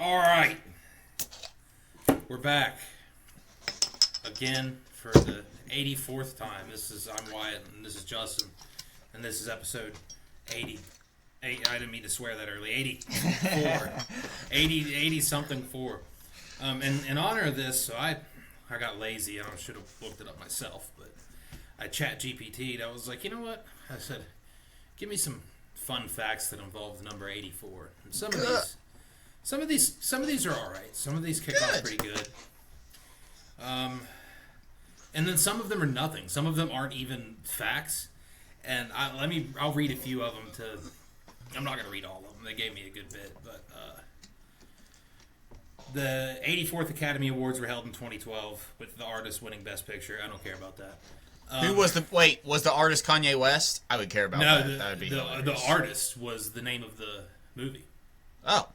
All right, we're back again for the 84th time. I'm Wyatt, and this is Justin, and this is episode 80. I didn't mean to swear that early. 84, 80 something 4. In honor of this, so I got lazy. I should have looked it up myself, but I chat GPT'd. I was like, you know what? I said, give me some fun facts that involve the number 84. And some of these are all right. Some of these kick off pretty good. And then some of them are nothing. Some of them aren't even facts. And I'll read a few of them I'm not going to read all of them. They gave me a good bit, but the 84th Academy Awards were held in 2012 with the artist winning Best Picture. I don't care about that. Who was the artist Kanye West? I would care about that. That would be the artist was the name of the movie. Oh.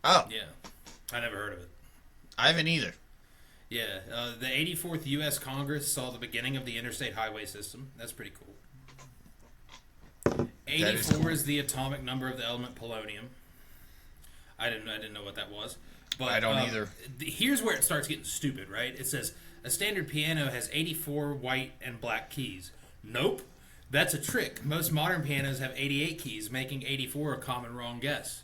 Yeah. I never heard of it. I haven't either. Yeah. The 84th U.S. Congress saw the beginning of the interstate highway system. That's pretty cool. 84 is the atomic number of the element polonium. I didn't know what that was. But I don't either. Here's where it starts getting stupid, right? It says a standard piano has 84 white and black keys. Nope. That's a trick. Most modern pianos have 88 keys, making 84 a common wrong guess.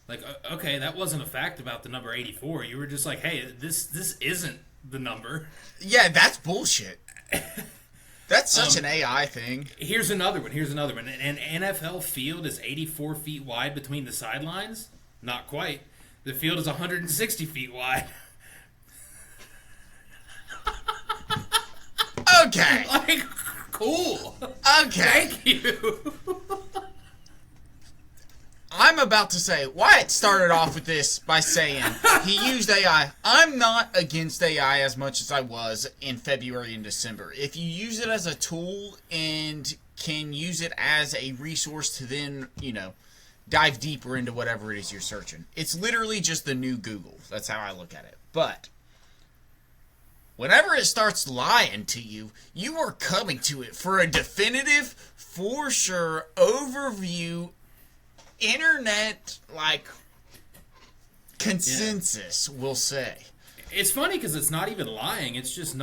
Like, okay, that wasn't a fact about the number 84. You were just like, hey, this isn't the number. Yeah, that's bullshit. That's such an AI thing. Here's another one. An NFL field is 84 feet wide between the sidelines? Not quite. The field is 160 feet wide. Okay. Like, cool. Okay. Thank you. I'm about to say, Wyatt started off with this by saying he used AI. I'm not against AI as much as I was in February and December. If you use it as a tool and can use it as a resource to then, dive deeper into whatever it is you're searching. It's literally just the new Google. That's how I look at it. But whenever it starts lying to you, you are coming to it for a definitive, for sure, overview internet consensus, we'll say. It's funny because it's not even lying. It's just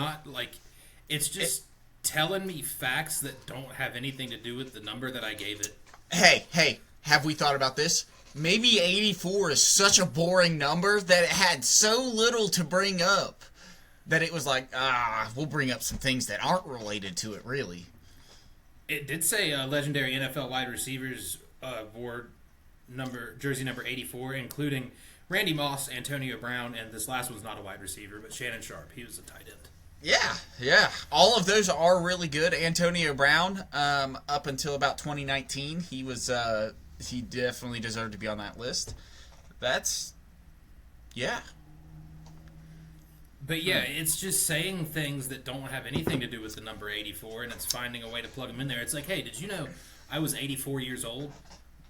telling me facts that don't have anything to do with the number that I gave it. Hey, have we thought about this? Maybe 84 is such a boring number that it had so little to bring up that it was like, we'll bring up some things that aren't related to it, really. It did say legendary NFL wide receivers wore jersey number 84, including Randy Moss, Antonio Brown, and this last one's not a wide receiver, but Shannon Sharp. He was a tight end. Yeah. All of those are really good. Antonio Brown, up until about 2019, he definitely deserved to be on that list. Yeah. But yeah, it's just saying things that don't have anything to do with the number 84, and it's finding a way to plug them in there. It's like, hey, did you know I was 84 years old?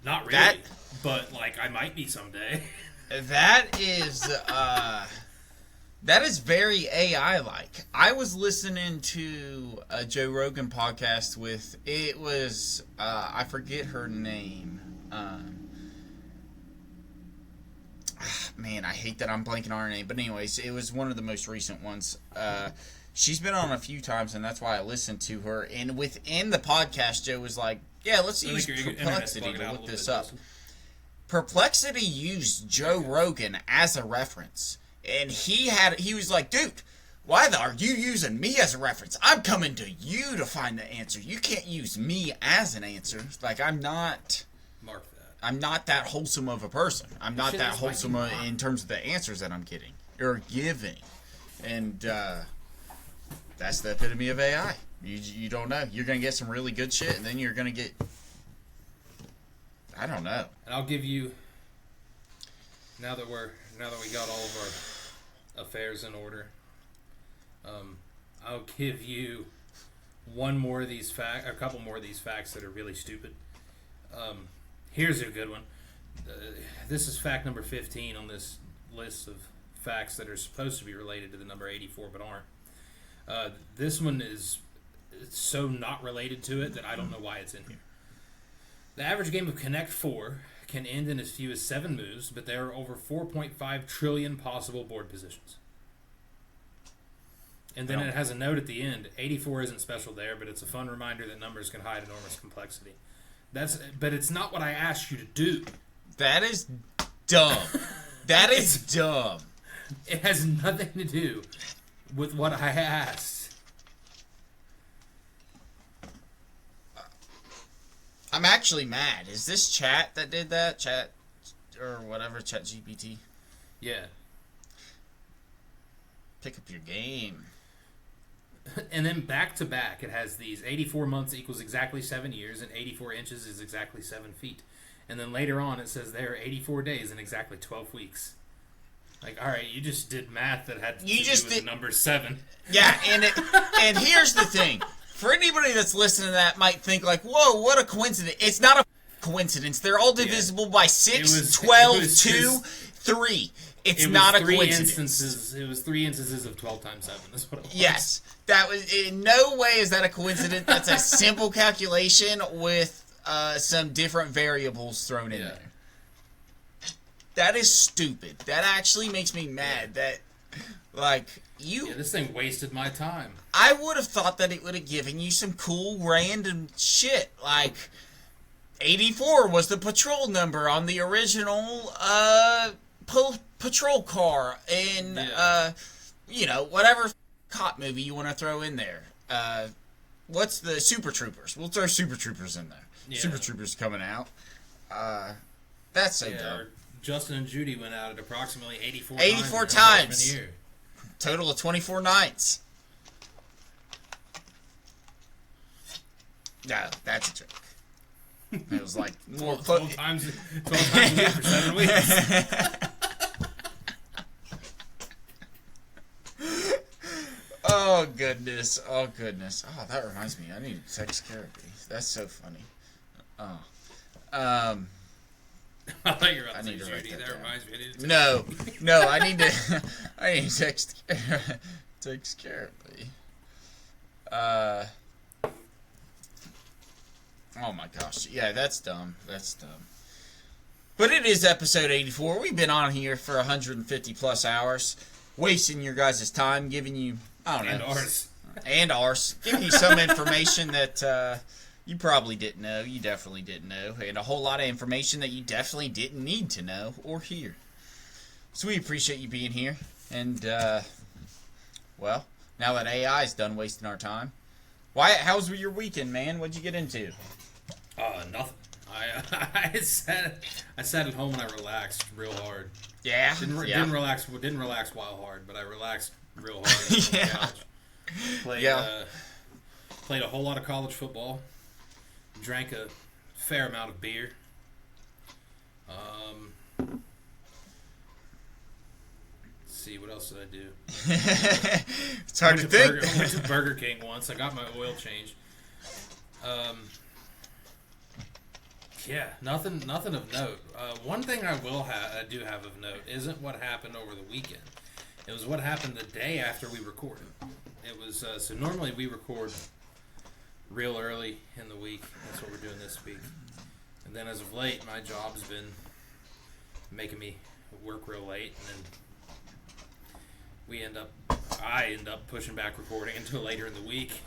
Not really, but I might be someday. That is very AI-like. I was listening to a Joe Rogan podcast I forget her name. Man, I hate that I'm blanking on her name. But anyways, it was one of the most recent ones. She's been on a few times, and that's why I listened to her. And within the podcast, Joe was like, yeah, let's use Perplexity to look this up. Perplexity used Joe Rogan as a reference. And he was like, dude, why are you using me as a reference? I'm coming to you to find the answer. You can't use me as an answer. I'm not... Mark that. I'm not that wholesome of a person. I'm not that wholesome in terms of the answers that I'm getting or giving. And that's the epitome of AI. You don't know. You're going to get some really good shit, and then you're going to get... I don't know. And I'll give you... Now that we got all of our affairs in order, I'll give you a couple more of these facts that are really stupid. Here's a good one. This is fact number 15 on this list of facts that are supposed to be related to the number 84 but aren't. This one is so not related to it that I don't know why it's in here. The average game of Connect 4 can end in as few as 7 moves, but there are over 4.5 trillion possible board positions. And then it has a note at the end. 84 isn't special there, but it's a fun reminder that numbers can hide enormous complexity. But it's not what I asked you to do. That is dumb. That is dumb. It has nothing to do with what I asked. I'm actually mad. Is this chat that did that? Chat or whatever, Chat GPT? Yeah. Pick up your game. And then back to back, it has these 84 months equals exactly 7 years, and 84 inches is exactly 7 feet. And then later on, it says there are 84 days and exactly 12 weeks. Like, all right, you just did math that had to do with the number 7. Yeah, and here's the thing. For anybody that's listening to that might think like, whoa, what a coincidence. It's not a coincidence. They're all divisible by 6, 12, 2, 3. It's not a coincidence. It was 3 instances of 12 times 7. That's what it was. Yes. That was in no way is that a coincidence. That's a simple calculation with some different variables thrown in there. That is stupid. That actually makes me mad. That, like, you... Yeah, this thing wasted my time. I would have thought that it would have given you some cool random shit. Like, 84 was the patrol number on the original patrol car in, whatever cop movie you want to throw in there. What's the Super Troopers? We'll throw Super Troopers in there. Yeah. Super Troopers coming out. That's so dumb. Justin and Judy went out at approximately 84 times. Year. Total of 24 nights. No, that's a joke. It was like more 12 times a week for 7 weeks. Oh goodness. Oh, that reminds me. I need to text therapy. That's so funny. Oh. I thought you were about to say Judy. That reminds me. No, I need to text therapy. Oh my gosh. Yeah, that's dumb. But it is episode 84. We've been on here for 150 plus hours, wasting your guys' time, giving you, I don't know. And ours. Giving you some information that you probably didn't know. You definitely didn't know. And a whole lot of information that you definitely didn't need to know or hear. So we appreciate you being here. And, well, now that AI's done wasting our time. Wyatt, how was your weekend, man? What'd you get into? Nothing. I sat at home and I relaxed real hard. Yeah. Didn't relax wild hard, but I relaxed real hard. Yeah. Played a whole lot of college football. Drank a fair amount of beer. Let's see, what else did I do? It's hard to think. I went to Burger King once. I got my oil changed. Yeah, nothing of note. One thing I do have of note isn't what happened over the weekend. It was what happened the day after we recorded. It was so normally we record real early in the week. That's what we're doing this week. And then as of late, my job's been making me work real late, and then I end up pushing back recording until later in the week.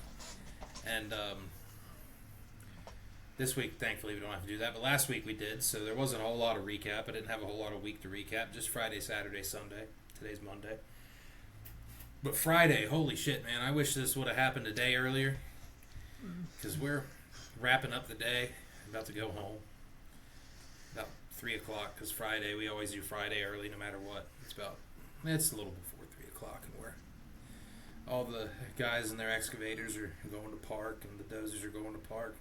And this week, thankfully, we don't have to do that. But last week we did, so there wasn't a whole lot of recap. I didn't have a whole lot of week to recap. Just Friday, Saturday, Sunday. Today's Monday. But Friday, holy shit, man. I wish this would have happened a day earlier. Because we're wrapping up the day. About to go home. About 3 o'clock. Because Friday, we always do Friday early no matter what. It's a little before 3 o'clock. And all the guys and their excavators are going to park. And the dozers are going to park.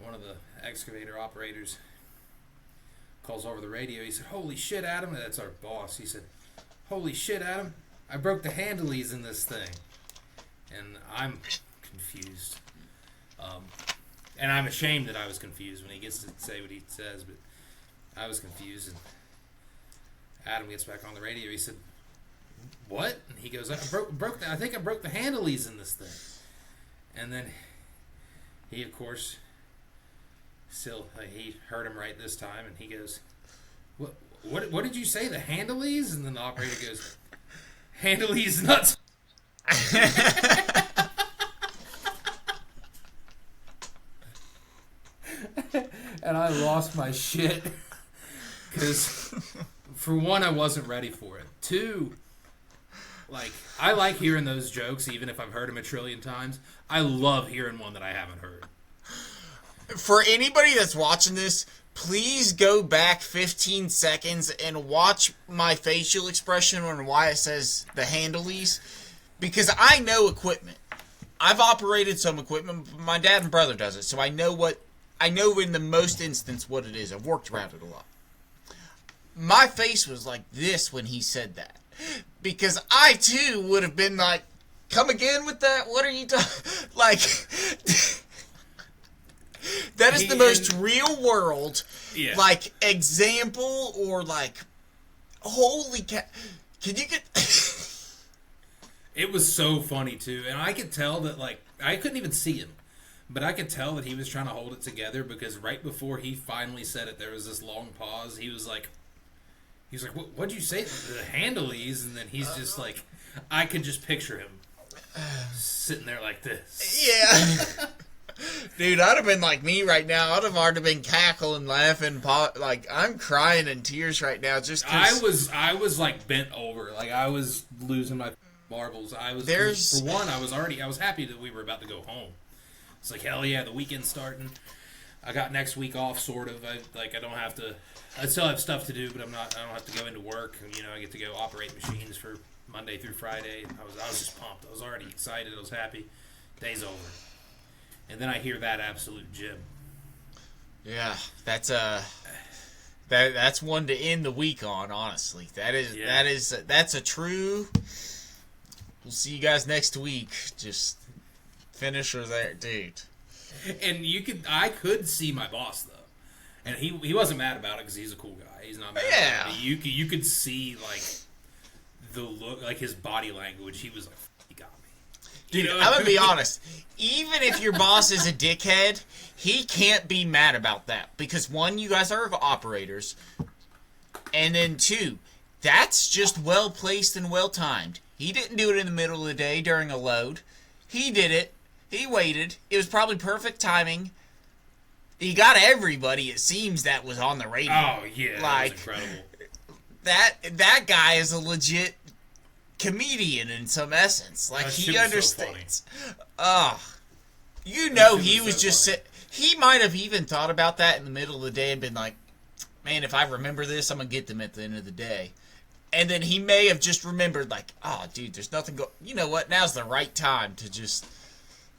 One of the excavator operators calls over the radio. He said, "Holy shit, Adam." That's our boss. He said, "Holy shit, Adam. I broke the Handleez in this thing." And I'm confused. And I'm ashamed that I was confused when he gets to say what he says, but I was confused. And Adam gets back on the radio. He said, "What?" And he goes, I think I broke the Handleez in this thing." And then he, of course, Still, he heard him right this time, and he goes, What did you say? The Handleez? And then the operator goes, Handleez nuts. And I lost my shit. Because, for one, I wasn't ready for it. Two, like, I like hearing those jokes, even if I've heard them a trillion times. I love hearing one that I haven't heard. For anybody that's watching this, please go back 15 seconds and watch my facial expression on why it says the Handleez. Because I know equipment. I've operated some equipment. My dad and brother does it, so I know in the most instance what it is. I've worked around it a lot. My face was like this when he said that. Because I, too, would have been like, come again with that? What are you talking... Like... That is the most real world, like, example, or, like, holy cow. Can you get... It was so funny, too. And I could tell that, like, I couldn't even see him. But I could tell that he was trying to hold it together, because right before he finally said it, there was this long pause. He was like, what'd you say? The Handleez? And then he's just like, I could just picture him sitting there like this. Yeah. Dude, I'd have been like me right now. I'd have already been cackling, laughing, like I'm crying in tears right now. Just 'cause I was like bent over, like I was losing my marbles. For one, I was happy that we were about to go home. It's like, hell yeah, the weekend's starting. I got next week off, sort of. I don't have to. I still have stuff to do, but I don't have to go into work. You know, I get to go operate machines for Monday through Friday. I was just pumped. I was already excited. I was happy. Day's over. And then I hear that absolute jib. Yeah, that's one to end the week on. Honestly, that's a true. We'll see you guys next week. Just finisher there, dude. And I could see my boss though, and he wasn't mad about it because he's a cool guy. He's not mad. Yeah. About it. You could see like the look, like his body language. He was like, "He got me." Dude, you know? I'm gonna be honest. Even if your boss is a dickhead, he can't be mad about that. Because one, you guys are operators. And then two, that's just well placed and well timed. He didn't do it in the middle of the day during a load. He did it. He waited. It was probably perfect timing. He got everybody, it seems, that was on the radio. Oh, yeah. Like, that was incredible. That guy is a legit comedian in some essence. Like, he understands. You know, he was just he might have even thought about that in the middle of the day and been like, man, if I remember this, I'm going to get them at the end of the day. And then he may have just remembered, like, oh, dude, there's nothing you know what? Now's the right time to just...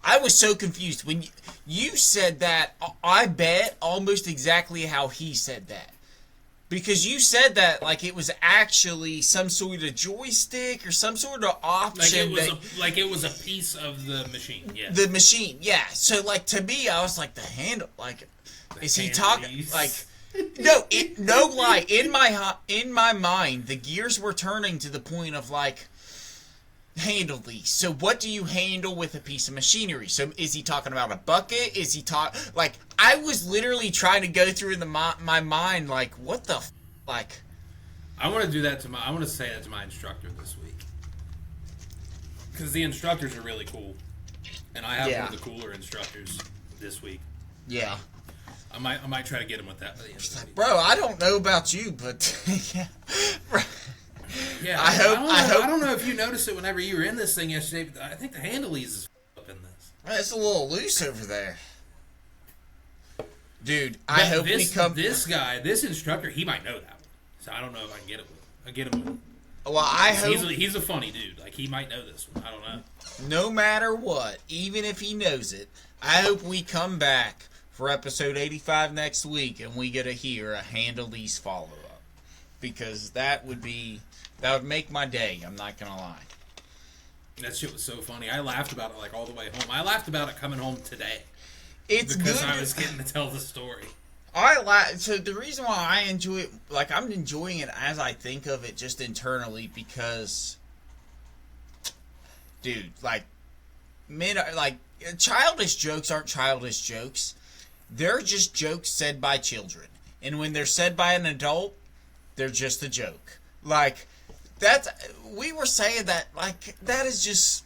I was so confused. When you said that, I bet almost exactly how he said that. Because you said that like it was actually some sort of joystick or some sort of option. Like it was a piece of the machine, yeah. The machine, yeah. So like to me, I was like, the handle, like, is he talking like? No lie. In my mind, the gears were turning to the point of like, Handleez. So what do you handle with a piece of machinery? So is he talking about a bucket? Is he like, I was literally trying to go through in my mind like, what the like. I want to do that I want to say that to my instructor this week. Because the instructors are really cool. And I have one of the cooler instructors this week. Yeah. I might try to get him with that by the end of the week. Bro, I don't know about you, but yeah. Yeah, I don't know if you noticed it whenever you were in this thing yesterday, but I think the Handleez is up in this. It's a little loose over there. Dude, I hope we come... This instructor, he might know that one. So I don't know if I can get him with him. Well, I hope... He's a funny dude. Like, he might know this one. I don't know. No matter what, even if he knows it, I hope we come back for episode 85 next week and we get to hear a Handleez follow-up. Because that would make my day, I'm not going to lie. That shit was so funny. I laughed about it like all the way home. I laughed about it coming home today. It's because good. I was getting to tell the story. So the reason why I enjoy it, like I'm enjoying it as I think of it just internally because, dude, like, childish jokes aren't childish jokes. They're just jokes said by children. And when they're said by an adult, they're just a joke. Like, we were saying that, like, that is just,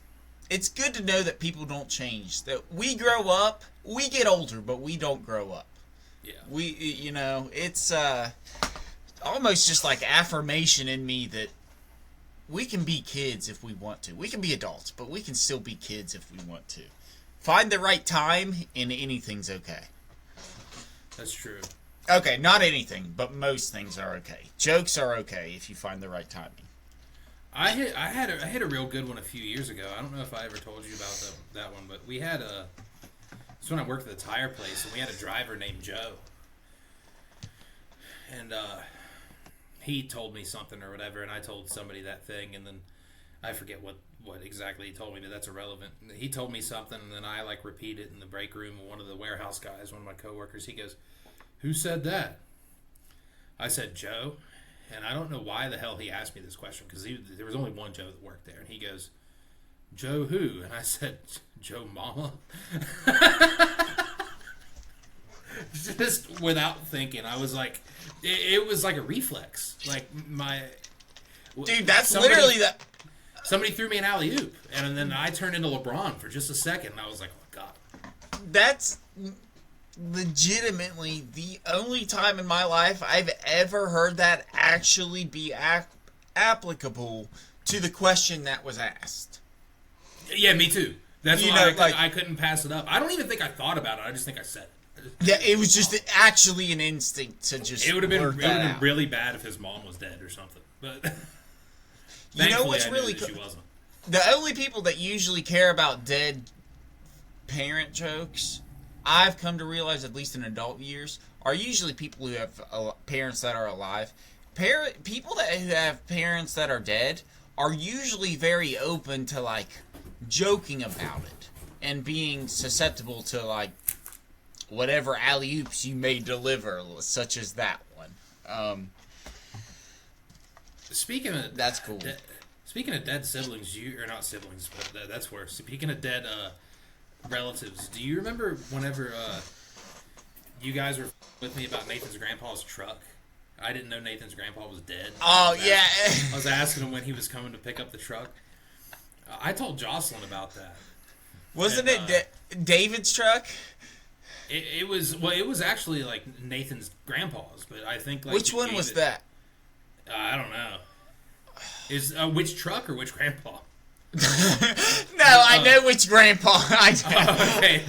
it's good to know that people don't change. That we grow up, we get older, but we don't grow up. Yeah. It's almost just like affirmation in me that we can be kids if we want to. We can be adults, but we can still be kids if we want to. Find the right time, and anything's okay. That's true. Okay, not anything, but most things are okay. Jokes are okay if you find the right timing. I hit a real good one a few years ago. I don't know if I ever told you about that one, but we had it's when I worked at the tire place, and we had a driver named Joe. And he told me something or whatever, and I told somebody that thing, and then I forget what exactly he told me, but that's irrelevant. He told me something, and then I repeated it in the break room with one of the warehouse guys, one of my coworkers. He goes, "Who said that?" I said, "Joe." And I don't know why the hell he asked me this question, because there was only one Joe that worked there. And he goes, "Joe who?" And I said, "Joe Mama." Just without thinking. I was like, it was like a reflex. Like Dude, that's literally that. Somebody threw me an alley-oop, and then I turned into LeBron for just a second, and I was like, oh, God. That's legitimately the only time in my life I've ever heard that actually be applicable to the question that was asked. Yeah, me too. That's why I couldn't pass it up. I don't even think I thought about it. I just think I said it. Yeah, it was just actually an instinct to just. It would have been really bad if his mom was dead or something. But you know what's really she wasn't. The only people that usually care about dead parent jokes, I've come to realize, at least in adult years, are usually people who have parents that are alive. People that have parents that are dead are usually very open to like joking about it and being susceptible to like whatever alley-oops you may deliver, such as that one. Speaking of that's cool. Speaking of dead siblings, or not siblings, but that's worse. Speaking of dead relatives, do you remember whenever you guys were with me about Nathan's grandpa's truck? I didn't know Nathan's grandpa was dead. Oh, yeah. I was asking him when he was coming to pick up the truck. I told Jocelyn about that. Wasn't it David's truck? It was actually like Nathan's grandpa's, but I think like which one was that? I don't know. Is which truck or which grandpa? No, I know which grandpa. Okay,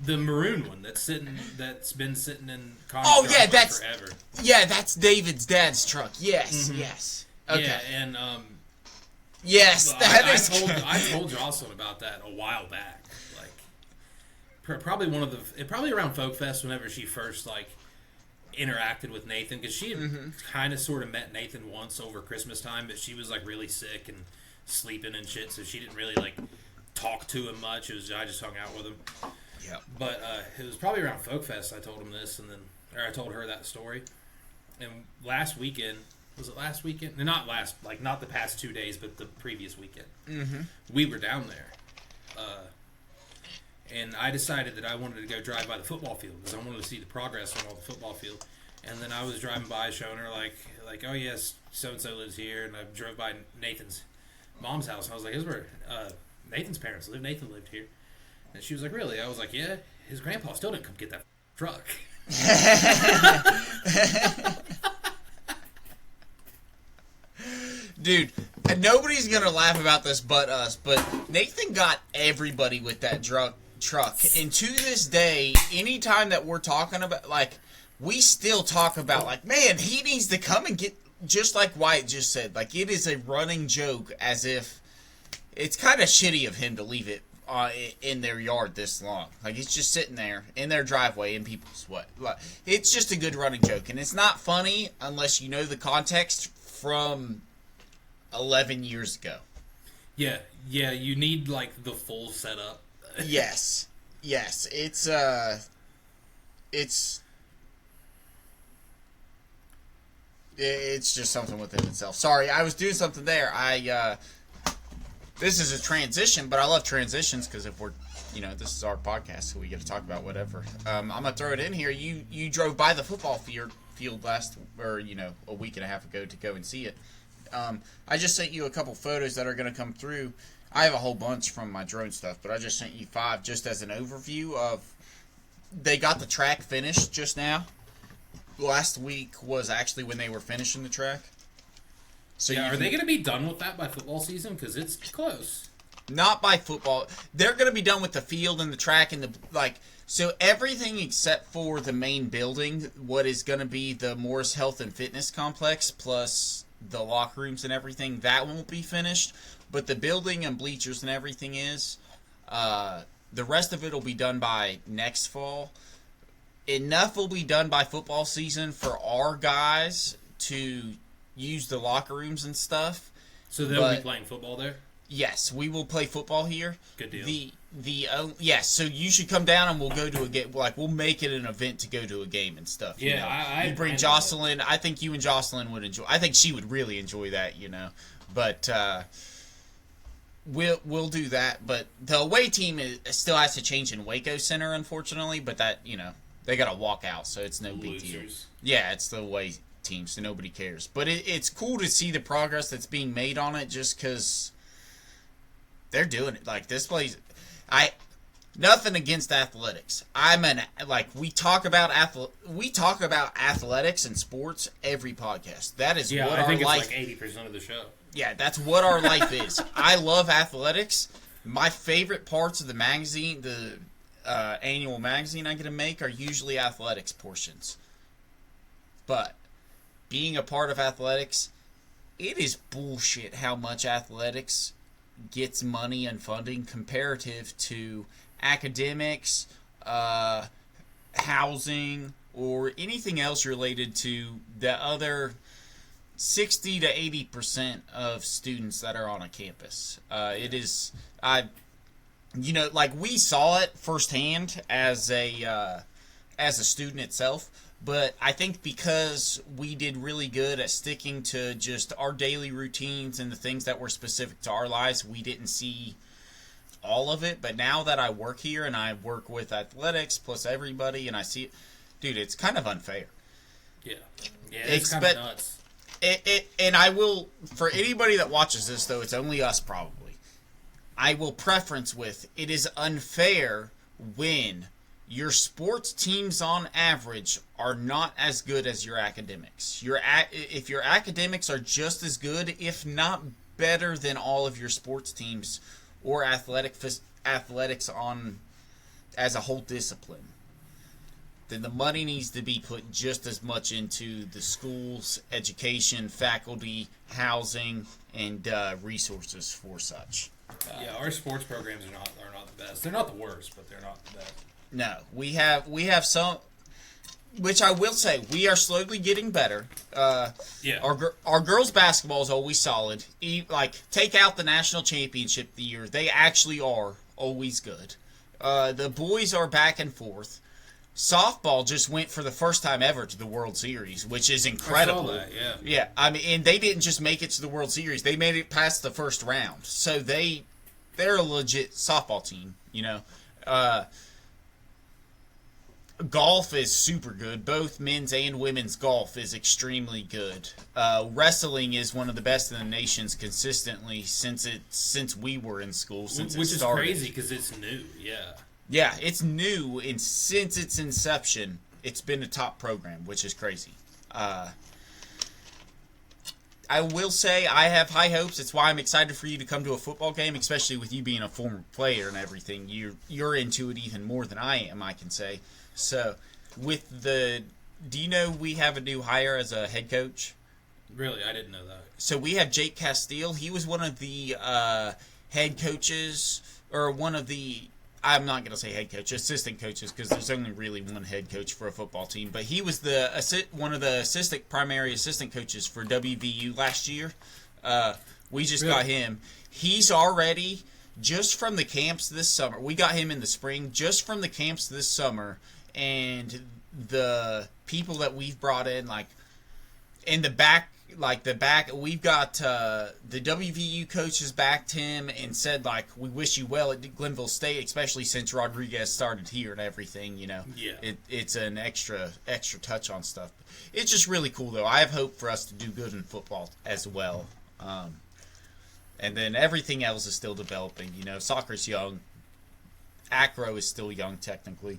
the maroon one that's been sitting in Connor's forever. Yeah, that's David's dad's truck. Yes, mm-hmm. Yes. Okay. Yeah, and yes, I told Jocelyn about that a while back. Like, probably around Folk Fest whenever she first like interacted with Nathan, because she had kind of sort of met Nathan once over Christmas time, but she was like really sick and sleeping and shit, so she didn't really like talk to him much. I just hung out with him. Yeah. But it was probably around Folk Fest I told him this, I told her that story. And last weekend, was it last weekend? No, not the past 2 days, but the previous weekend. Mm-hmm. We were down there. And I decided that I wanted to go drive by the football field because I wanted to see the progress on all the football field. And then I was driving by showing her like, oh yes, so-and-so lives here. And I drove by Nathan's mom's house. And I was like, here's where Nathan's parents live. Nathan lived here. And she was like, really? I was like, yeah, his grandpa still didn't come get that truck. Dude, nobody's going to laugh about this but us, but Nathan got everybody with that truck. And to this day, anytime that we're talking about, like, we still talk about, like, man, he needs to come and get, just like Wyatt just said, like, it is a running joke as if it's kind of shitty of him to leave it in their yard this long. Like, it's just sitting there in their driveway and people sweat. Like, it's just a good running joke. And it's not funny unless you know the context from 11 years ago. Yeah, you need, like, the full setup. Yes, it's just something within itself. Sorry, I was doing something there. This is a transition, but I love transitions because if we're this is our podcast, so we get to talk about whatever. I'm gonna throw it in here. You drove by the football field last, or a week and a half ago to go and see it. I just sent you a couple photos that are gonna come through. I have a whole bunch from my drone stuff, but I just sent you 5 just as an overview of. They got the track finished just now. Last week was actually when they were finishing the track. So are they going to be done with that by football season? Because it's close. Not by football. They're going to be done with the field and the track and so everything except for the main building, what is going to be the Morris Health and Fitness Complex, plus the locker rooms and everything, that won't be finished. But the building and bleachers and everything is. The rest of it will be done by next fall. Enough will be done by football season for our guys to use the locker rooms and stuff. So they'll be playing football there? Yes, we will play football here. Good deal. Yes, so you should come down and we'll go to a game. We'll make it an event to go to a game and stuff. Yeah, you bring Jocelyn. I think you and Jocelyn would enjoy. I think she would really enjoy that. But we'll do that. But the away team still has to change in Waco Center, unfortunately. But that they got to walk out, so it's no big deal. Yeah, it's the away team, so nobody cares. But it's cool to see the progress that's being made on it, just because they're doing it. Like, this place, nothing against athletics. We talk about athletics and sports every podcast. That is what our life. I think it's like 80% of the show. Yeah, that's what our life is. I love athletics. My favorite parts of the magazine, the annual magazine I get to make, are usually athletics portions. But being a part of athletics, it is bullshit how much athletics gets money and funding comparative to academics, housing, or anything else related to the other 60 to 80% of students that are on a campus. It is, we saw it firsthand as a student itself. But I think because we did really good at sticking to just our daily routines and the things that were specific to our lives, we didn't see all of it. But now that I work here and I work with athletics plus everybody, and I see it, dude, it's kind of unfair. Yeah, it's kind of nuts. And I will, for anybody that watches this, though, it's only us probably, I will preference with, it is unfair when your sports teams on average are not as good as your academics. If your academics are just as good, if not better than all of your sports teams or athletics on as a whole discipline, then the money needs to be put just as much into the schools, education, faculty, housing, and resources for such. Our sports programs are not the best. They're not the worst, but they're not the best. No, we have some, which I will say, we are slowly getting better. Our girls' basketball is always solid. Take out the national championship of the year, they actually are always good. The boys are back and forth. Softball just went for the first time ever to the World Series, which is incredible. I saw that, yeah. Yeah, and they didn't just make it to the World Series; they made it past the first round. So they're a legit softball team, Golf is super good. Both men's and women's golf is extremely good. Wrestling is one of the best in the nations consistently since we were in school. Which is crazy because it's new. Yeah. Yeah, it's new, and since its inception, it's been a top program, which is crazy. I will say I have high hopes. It's why I'm excited for you to come to a football game, especially with you being a former player and everything. You're into it even more than I am, I can say. So, do you know we have a new hire as a head coach? Really? I didn't know that. So we have Jake Castile. He was one of the head coaches, or one of the, I'm not going to say head coach, assistant coaches, because there's only really one head coach for a football team. But he was one of the primary assistant coaches for WVU last year. We just got him. He's already, just from the camps this summer, we got him in the spring, just from the camps this summer, and the people that we've brought in, in the back like the back, we've got the WVU coaches backed him and said like, we wish you well at Glenville State, especially since Rodriguez started here and everything. You know, it's an extra touch on stuff. It's just really cool though. I have hope for us to do good in football as well. And then everything else is still developing. You know, soccer's young. Acro is still young technically.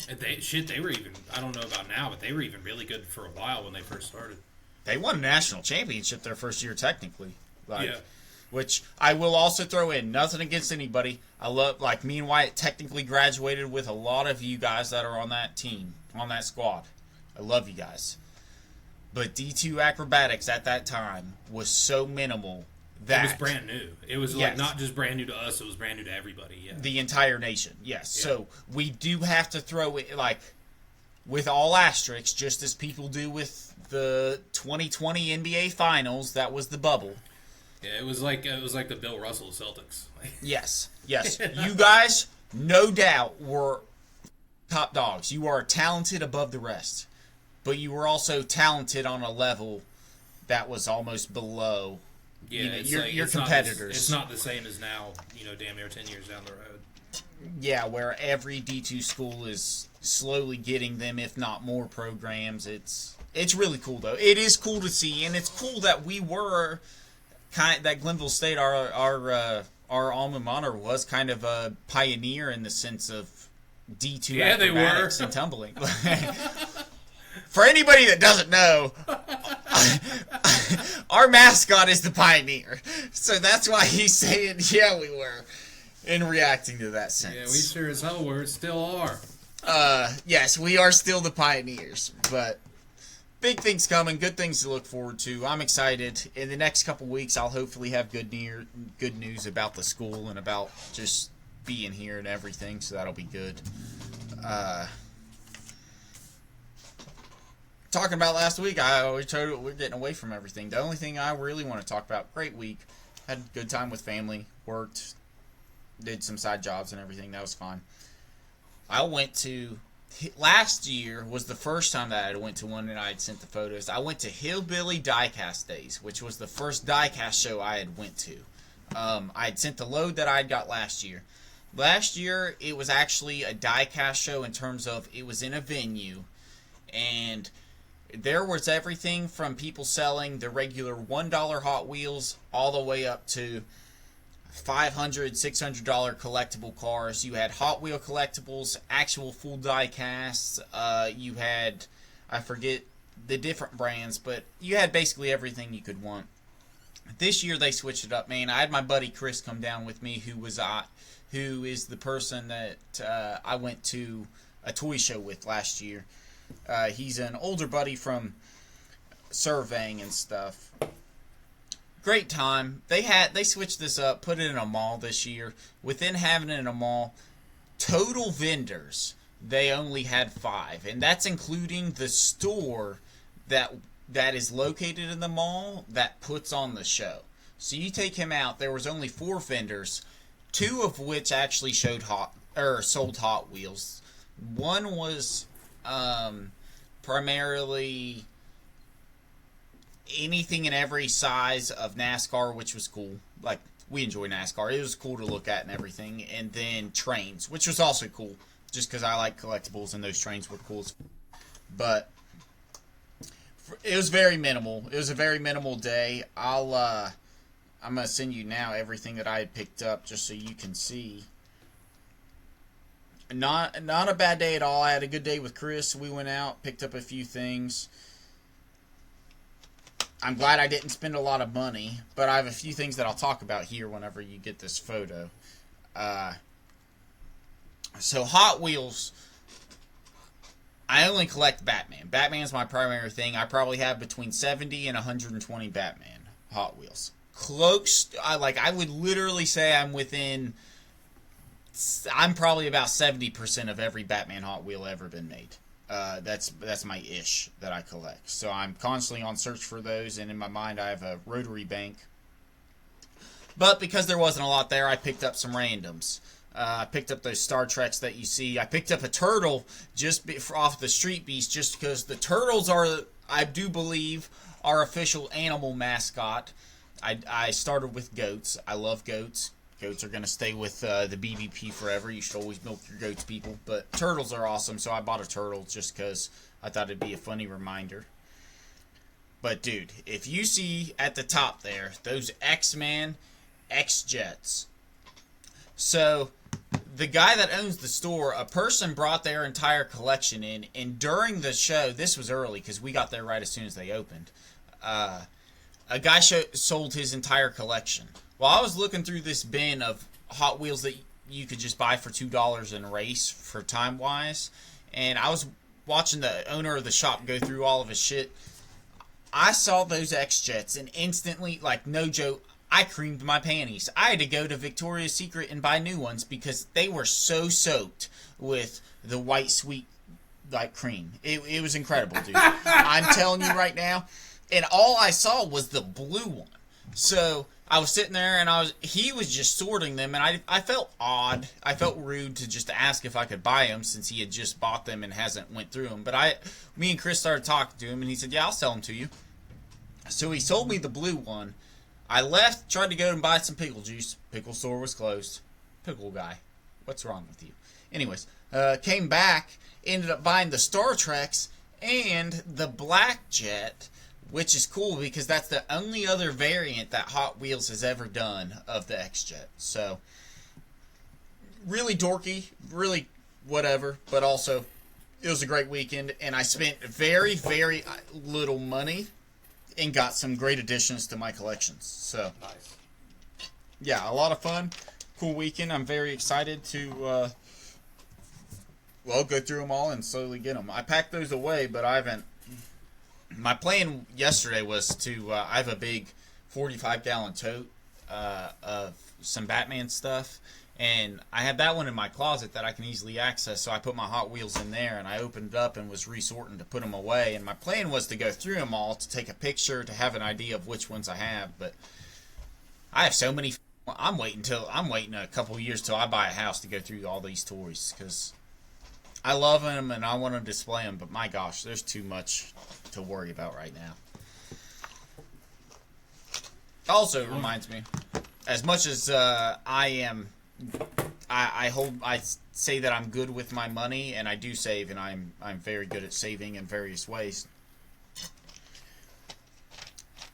And they were even, I don't know about now, but they were even really good for a while when they first started. They won a national championship their first year technically. Yeah. Which I will also throw in, nothing against anybody. I love, like, me and Wyatt technically graduated with a lot of you guys that are on that team, on that squad. I love you guys. But D2 acrobatics at that time was so minimal that... It was brand new. It was like not just brand new to us, it was brand new to everybody. Yeah. The entire nation, yes. Yeah. So we do have to throw it, like, with all asterisks, just as people do with the 2020 NBA Finals, that was the bubble. Yeah, it was like the Bill Russell Celtics. Yes. You guys, no doubt, were top dogs. You are talented above the rest, but you were also talented on a level that was almost below. Yeah, your competitors. It's not the same as now. You know, damn near 10 years down the road. Yeah, where every D2 school is slowly getting them, if not more, programs. It's really cool though. It is cool to see, and it's cool that we were that Glenville State, our alma mater, was kind of a pioneer in the sense of D2 acrobatics and tumbling. For anybody that doesn't know, our mascot is the Pioneer, so that's why he's saying, "Yeah, we were," in reacting to that sentence. Yeah, we sure as hell were. Still are. Yes, we are still the Pioneers, but big things coming, good things to look forward to. I'm excited. In the next couple weeks, I'll hopefully have good news about the school and about just being here and everything, so that'll be good. Talking about last week, we're getting away from everything. The only thing I really want to talk about, great week. Had a good time with family, worked, did some side jobs and everything. That was fun. Last year was the first time that I went to one and I had sent the photos. I went to Hillbilly Diecast Days, which was the first diecast show I had went to. I had sent the load that I had got last year. Last year, it was actually a diecast show in terms of it was in a venue, and there was everything from people selling the regular $1 Hot Wheels all the way up to $500, $600 collectible cars. You had Hot Wheel collectibles, actual full die casts. You had, I forget the different brands, but you had basically everything you could want. This year they switched it up, man. I had my buddy Chris come down with me, who is the person that I went to a toy show with last year. He's an older buddy from surveying and stuff. Great time. They switched this up, put it in a mall this year. Within having it in a mall, total vendors, they only had 5, and that's including the store that is located in the mall that puts on the show. So you take him out, there was only 4 vendors, 2 of which actually sold Hot Wheels. One was primarily anything in every size of NASCAR, which was cool. Like, we enjoy NASCAR. It was cool to look at and everything. And then trains, which was also cool, just because I like collectibles and those trains were cool. But it was very minimal. It was a very minimal day. I'm going to send you now everything that I had picked up just so you can see. Not a bad day at all. I had a good day with Chris. We went out, picked up a few things. I'm glad I didn't spend a lot of money, but I have a few things that I'll talk about here whenever you get this photo. So Hot Wheels, I only collect Batman. Batman's my primary thing. I probably have between 70 and 120 Batman Hot Wheels. I would literally say I'm probably about 70% of every Batman Hot Wheel ever been made. That's my ish that I collect. So I'm constantly on search for those, and in my mind I have a rotary bank. But because there wasn't a lot there, I picked up some randoms. I picked up those Star Treks that you see. I picked up a turtle off the Street Beast just because the turtles I do believe, our official animal mascot. I started with goats. I love goats. Goats are going to stay with the BBP forever. You should always milk your goats, people. But turtles are awesome, so I bought a turtle just because I thought it'd be a funny reminder. But, dude, if you see at the top there, those X-Man X-Jets. So, the guy that owns the store, a person brought their entire collection in, and during the show, this was early because we got there right as soon as they opened, a guy sold his entire collection. While I was looking through this bin of Hot Wheels that you could just buy for $2 and race for time-wise, and I was watching the owner of the shop go through all of his shit, I saw those X-Jets, and instantly, like, no joke, I creamed my panties. I had to go to Victoria's Secret and buy new ones because they were so soaked with the white sweet, like, cream. It was incredible, dude. I'm telling you right now. And all I saw was the blue one. So I was sitting there, and he was just sorting them, and I felt odd. I felt rude to just ask if I could buy them since he had just bought them and hasn't went through them. But me and Chris started talking to him, and he said, yeah, I'll sell them to you. So he sold me the blue one. I left, tried to go and buy some pickle juice. Pickle store was closed. Pickle guy. What's wrong with you? Anyways, came back, ended up buying the Star Treks and the Black Jet, which is cool because that's the only other variant that Hot Wheels has ever done of the X-Jet. So, really dorky, really whatever, but also it was a great weekend, and I spent very, very little money and got some great additions to my collections. So, Nice. Yeah, a lot of fun. Cool weekend. I'm very excited to, go through them all and slowly get them. I packed those away, but I haven't. My plan yesterday was to, I have a big 45-gallon tote of some Batman stuff, and I had that one in my closet that I can easily access, so I put my Hot Wheels in there, and I opened it up and was resorting to put them away, and my plan was to go through them all to take a picture to have an idea of which ones I have, but I have so many. I'm waiting a couple years till I buy a house to go through all these toys, because I love them and I want to display them, but my gosh, there's too much to worry about right now. Also, it reminds me, as much as I say that I'm good with my money, and I do save, and I'm very good at saving in various ways.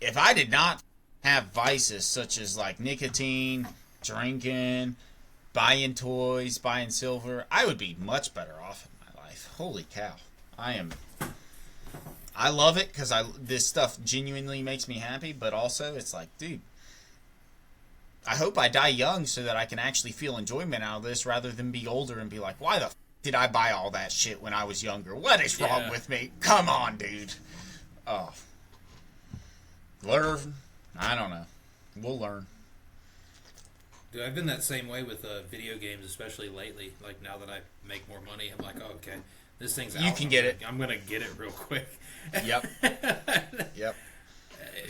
If I did not have vices such as like nicotine, drinking, buying toys, buying silver, I would be much better off in my life. Holy cow. I love it because this stuff genuinely makes me happy, but also it's like, dude, I hope I die young so that I can actually feel enjoyment out of this rather than be older and be like, why the f did I buy all that shit when I was younger? What is wrong with me? Come on, dude. Oh. Learn. I don't know. We'll learn. Dude, I've been that same way with video games, especially lately. Like, now that I make more money, I'm like, oh, okay, this thing's out. You can get it. I'm going to get it real quick. Yep. Yep.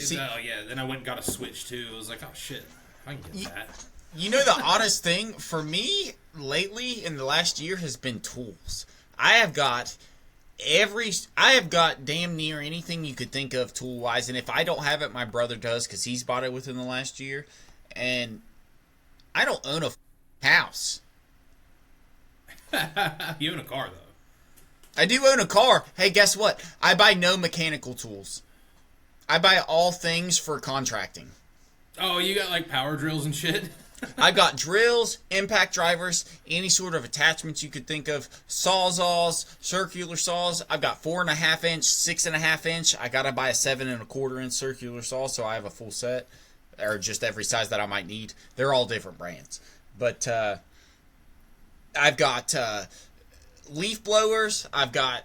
Then I went and got a Switch, too. It was like, oh, shit, I can get that. You know, the oddest thing for me lately in the last year has been tools. I have got damn near anything you could think of tool-wise, and if I don't have it, my brother does, because he's bought it within the last year, and I don't own a house. You own a car, though. I do own a car. Hey, guess what? I buy no mechanical tools. I buy all things for contracting. Oh, you got, like, power drills and shit? I've got drills, impact drivers, any sort of attachments you could think of, sawzalls, circular saws. I've got 4.5 inch, 6.5 inch. I gotta buy a 7.25 inch circular saw, so I have a full set, or just every size that I might need. They're all different brands, but I've got leaf blowers. I've got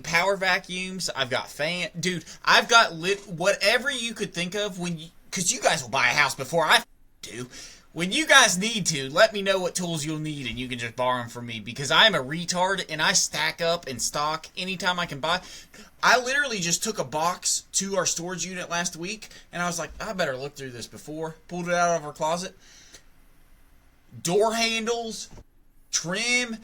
power vacuums. I've got fan. Dude, I've got whatever you could think of because you guys will buy a house before I do. When you guys need to, let me know what tools you'll need and you can just borrow them from me, because I'm a retard and I stack up and stock anytime I can buy. I literally just took a box to our storage unit last week and I was like, I better look through this before. Pulled it out of our closet. Door handles, trim,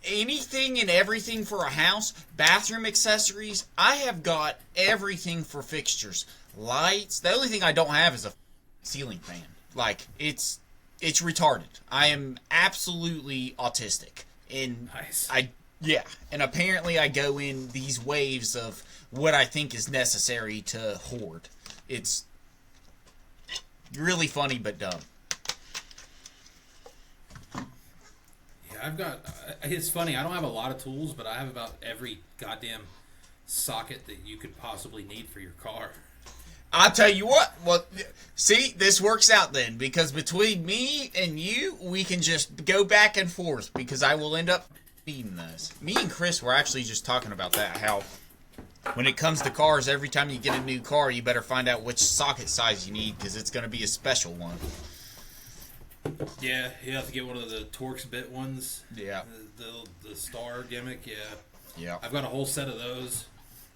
anything and everything for a house, bathroom accessories. I have got everything for fixtures, lights. The only thing I don't have is a ceiling fan. Like, it's retarded. I am absolutely autistic. And Nice. and apparently I go in these waves of what I think is necessary to hoard. It's really funny but dumb. Yeah, it's funny, I don't have a lot of tools, but I have about every goddamn socket that you could possibly need for your car. I'll tell you what. Well, see, this works out then, because between me and you, we can just go back and forth, because I will end up needing those. Me and Chris were actually just talking about that, how when it comes to cars, every time you get a new car, you better find out which socket size you need, because it's going to be a special one. Yeah, you have to get one of the Torx bit ones. Yeah. The star gimmick, yeah. Yeah. I've got a whole set of those.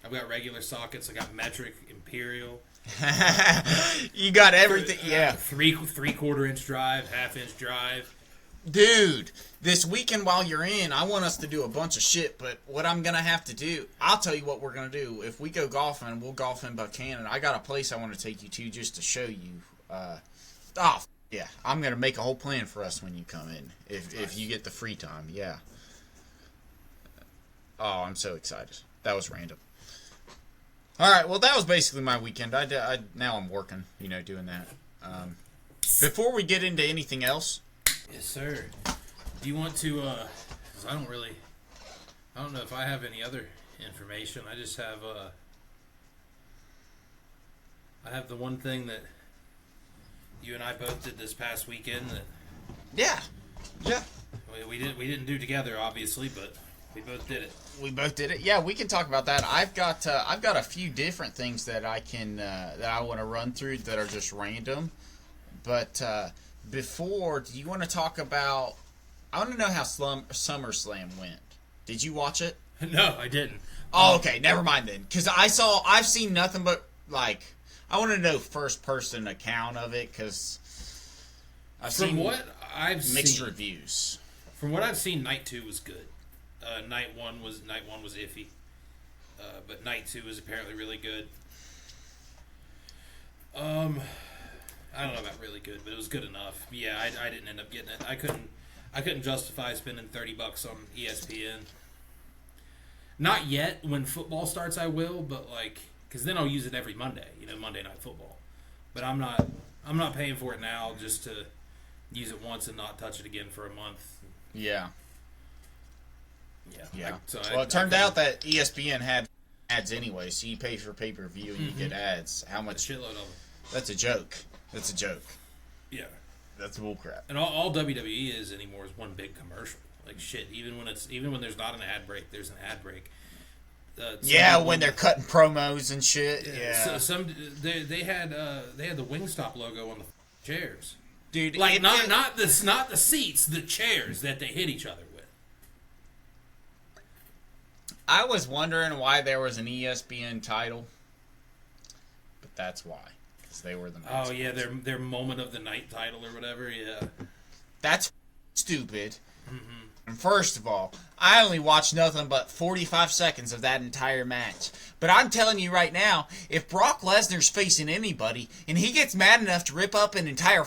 I've got regular sockets. I got metric, imperial. You got everything, yeah. 3/4 inch drive, 1/2 inch drive. Dude, this weekend while you're in, I want us to do a bunch of shit, but what I'm going to have to do, I'll tell you what we're going to do. If we go golfing, we'll golf in Buchanan. I got a place I want to take you to just to show you. Yeah, I'm going to make a whole plan for us when you come in, if you get the free time, yeah. Oh, I'm so excited. That was random. All right, well, that was basically my weekend. Now I'm working, doing that. Before we get into anything else. Yes, sir. Do you want to, because I don't know if I have any other information. I just have, I have the one thing that you and I both did this past weekend that Yeah. we didn't do together, obviously, but we both did it. We both did it. Yeah, we can talk about that. I've got a few different things that I can that I want to run through that are just random. But before, do you want to talk about? I want to know how SummerSlam went. Did you watch it? No, I didn't. Oh, okay. Never mind then. Because I've seen nothing but like I want to know first person account of it because I've seen what I've mixed seen, reviews. From what I've seen, night 2 was good. Night one was iffy, but night 2 was apparently really good. I don't know about really good, but it was good enough. Yeah, I didn't end up getting it. I couldn't justify spending $30 on ESPN. Not yet. When football starts, I will, but because then I'll use it every Monday. Monday Night Football. But I'm not paying for it now just to use it once and not touch it again for a month. Yeah. Yeah. It turned out that ESPN had ads anyway, so you pay for pay-per-view and you get ads. How much? A shitload of them. That's a joke. Yeah. That's bullcrap. And all WWE is anymore is one big commercial. Like shit, even when there's not an ad break, there's an ad break. When they're cutting promos and shit. Yeah. So they had the Wingstop logo on the chairs. Dude, not the seats, the chairs that they hit each other with. I was wondering why there was an ESPN title, but that's why, because they were the. Oh yeah, their moment of the night title or whatever. Yeah, that's stupid. Mm-hmm. And first of all, I only watched nothing but 45 seconds of that entire match. But I'm telling you right now, if Brock Lesnar's facing anybody and he gets mad enough to rip up an entire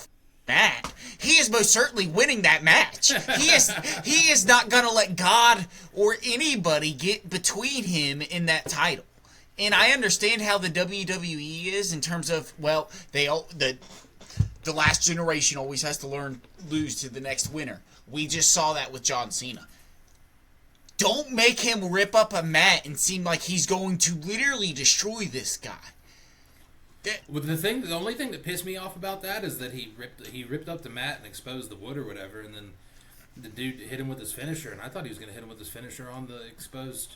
match, he is most certainly winning that match. He is not going to let God or anybody get between him in that title. And I understand how the WWE is in terms of, well, the last generation always has to lose to the next winner. We just saw that with John Cena. Don't make him rip up a mat and seem like he's going to literally destroy this guy. Well, the only thing that pissed me off about that is that he ripped up the mat and exposed the wood or whatever, and then the dude hit him with his finisher, and I thought he was going to hit him with his finisher on the exposed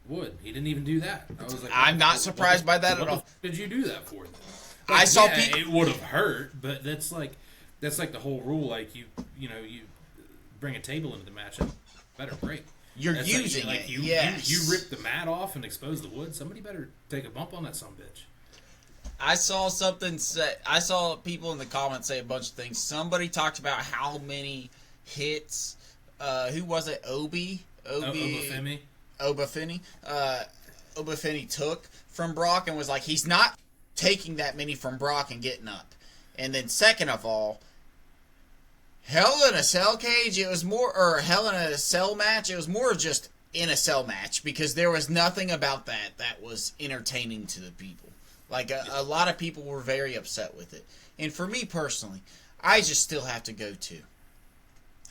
would. He didn't even do that. I was like, I'm not surprised by that at all. What did you do that for? Then? I saw people. It would have hurt, but that's like the whole rule. Like you bring a table into the match, it better break. That's using it. Yes. You rip the mat off and expose the wood. Somebody better take a bump on that sumbitch. I saw something say. I saw people in the comments say a bunch of things. Somebody talked about how many hits who was it? Obafemi. Obafemi. Obafemi took from Brock and was like, he's not taking that many from Brock and getting up. And then second of all, Hell in a Cell cage, it was more, or Hell in a Cell match, it was more just in a cell match because there was nothing about that was entertaining to the people. Like, a lot of people were very upset with it. And for me personally, I just still have to go to.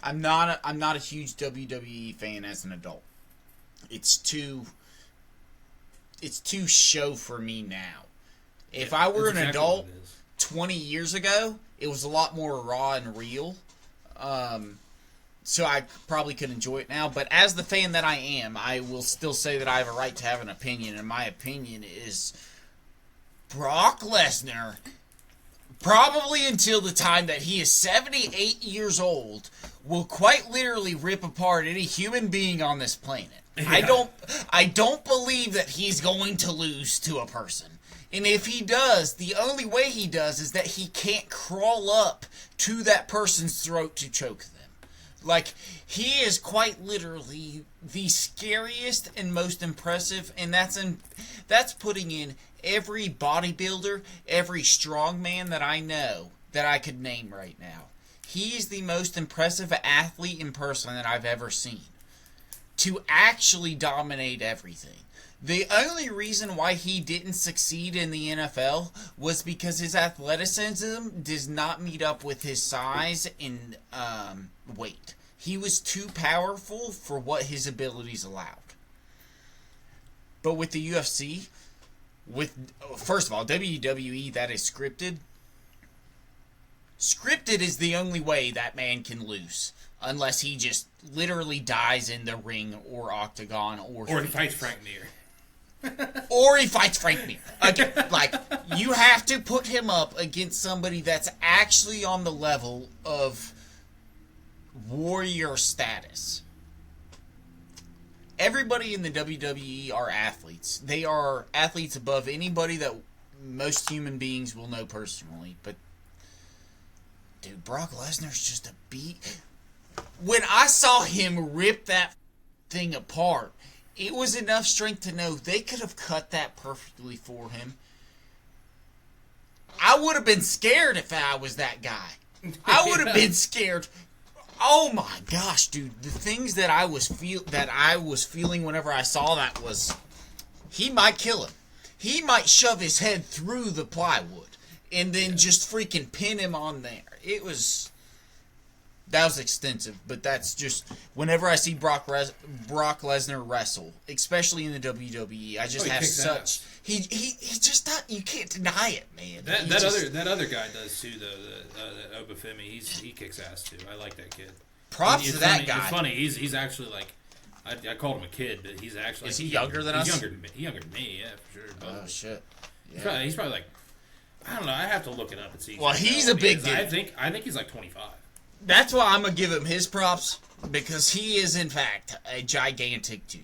I'm not a huge WWE fan as an adult. It's too show for me now. If I were an adult 20 years ago, it was a lot more raw and real. So I probably could enjoy it now. But as the fan that I am, I will still say that I have a right to have an opinion. And my opinion is Brock Lesnar, probably until the time that he is 78 years old, will quite literally rip apart any human being on this planet. Yeah. I don't believe that he's going to lose to a person. And if he does, the only way he does is that he can't crawl up to that person's throat to choke them. Like, he is quite literally the scariest and most impressive, and that's putting in every bodybuilder, every strongman that I know that I could name right now. He is the most impressive athlete in person that I've ever seen. To actually dominate everything. The only reason why he didn't succeed in the NFL was because his athleticism does not meet up with his size and weight. He was too powerful for what his abilities allowed. But with the UFC, first of all, WWE, that is scripted. Scripted is the only way that man can lose. Unless he just literally dies in the ring or octagon or he fights Frank Mir. Or he fights Frank Mir. Again, like, you have to put him up against somebody that's actually on the level of warrior status. Everybody in the WWE are athletes. They are athletes above anybody that most human beings will know personally. But, dude, Brock Lesnar's just a beat. When I saw him rip that thing apart, it was enough strength to know they could have cut that perfectly for him. I would have been scared if I was that guy. I would have been scared. Oh my gosh, dude! The things that I was feeling whenever I saw that was, he might kill him. He might shove his head through the plywood and then just freaking pin him on there. That was extensive, but that's just, whenever I see Brock Lesnar wrestle, especially in the WWE, I just have such, he just not, you can't deny it, man. That other guy does too, though. The Obafemi, he kicks ass too. I like that kid. Props to that guy. It's funny. He's actually like, I called him a kid, but he's actually. Is he younger than us? He's younger than me. Yeah, for sure. Oh shit. Yeah. He's probably like, I don't know. I have to look it up and see. Well, he's a big dude. I think he's like 25. That's why I'm going to give him his props, because he is, in fact, a gigantic dude.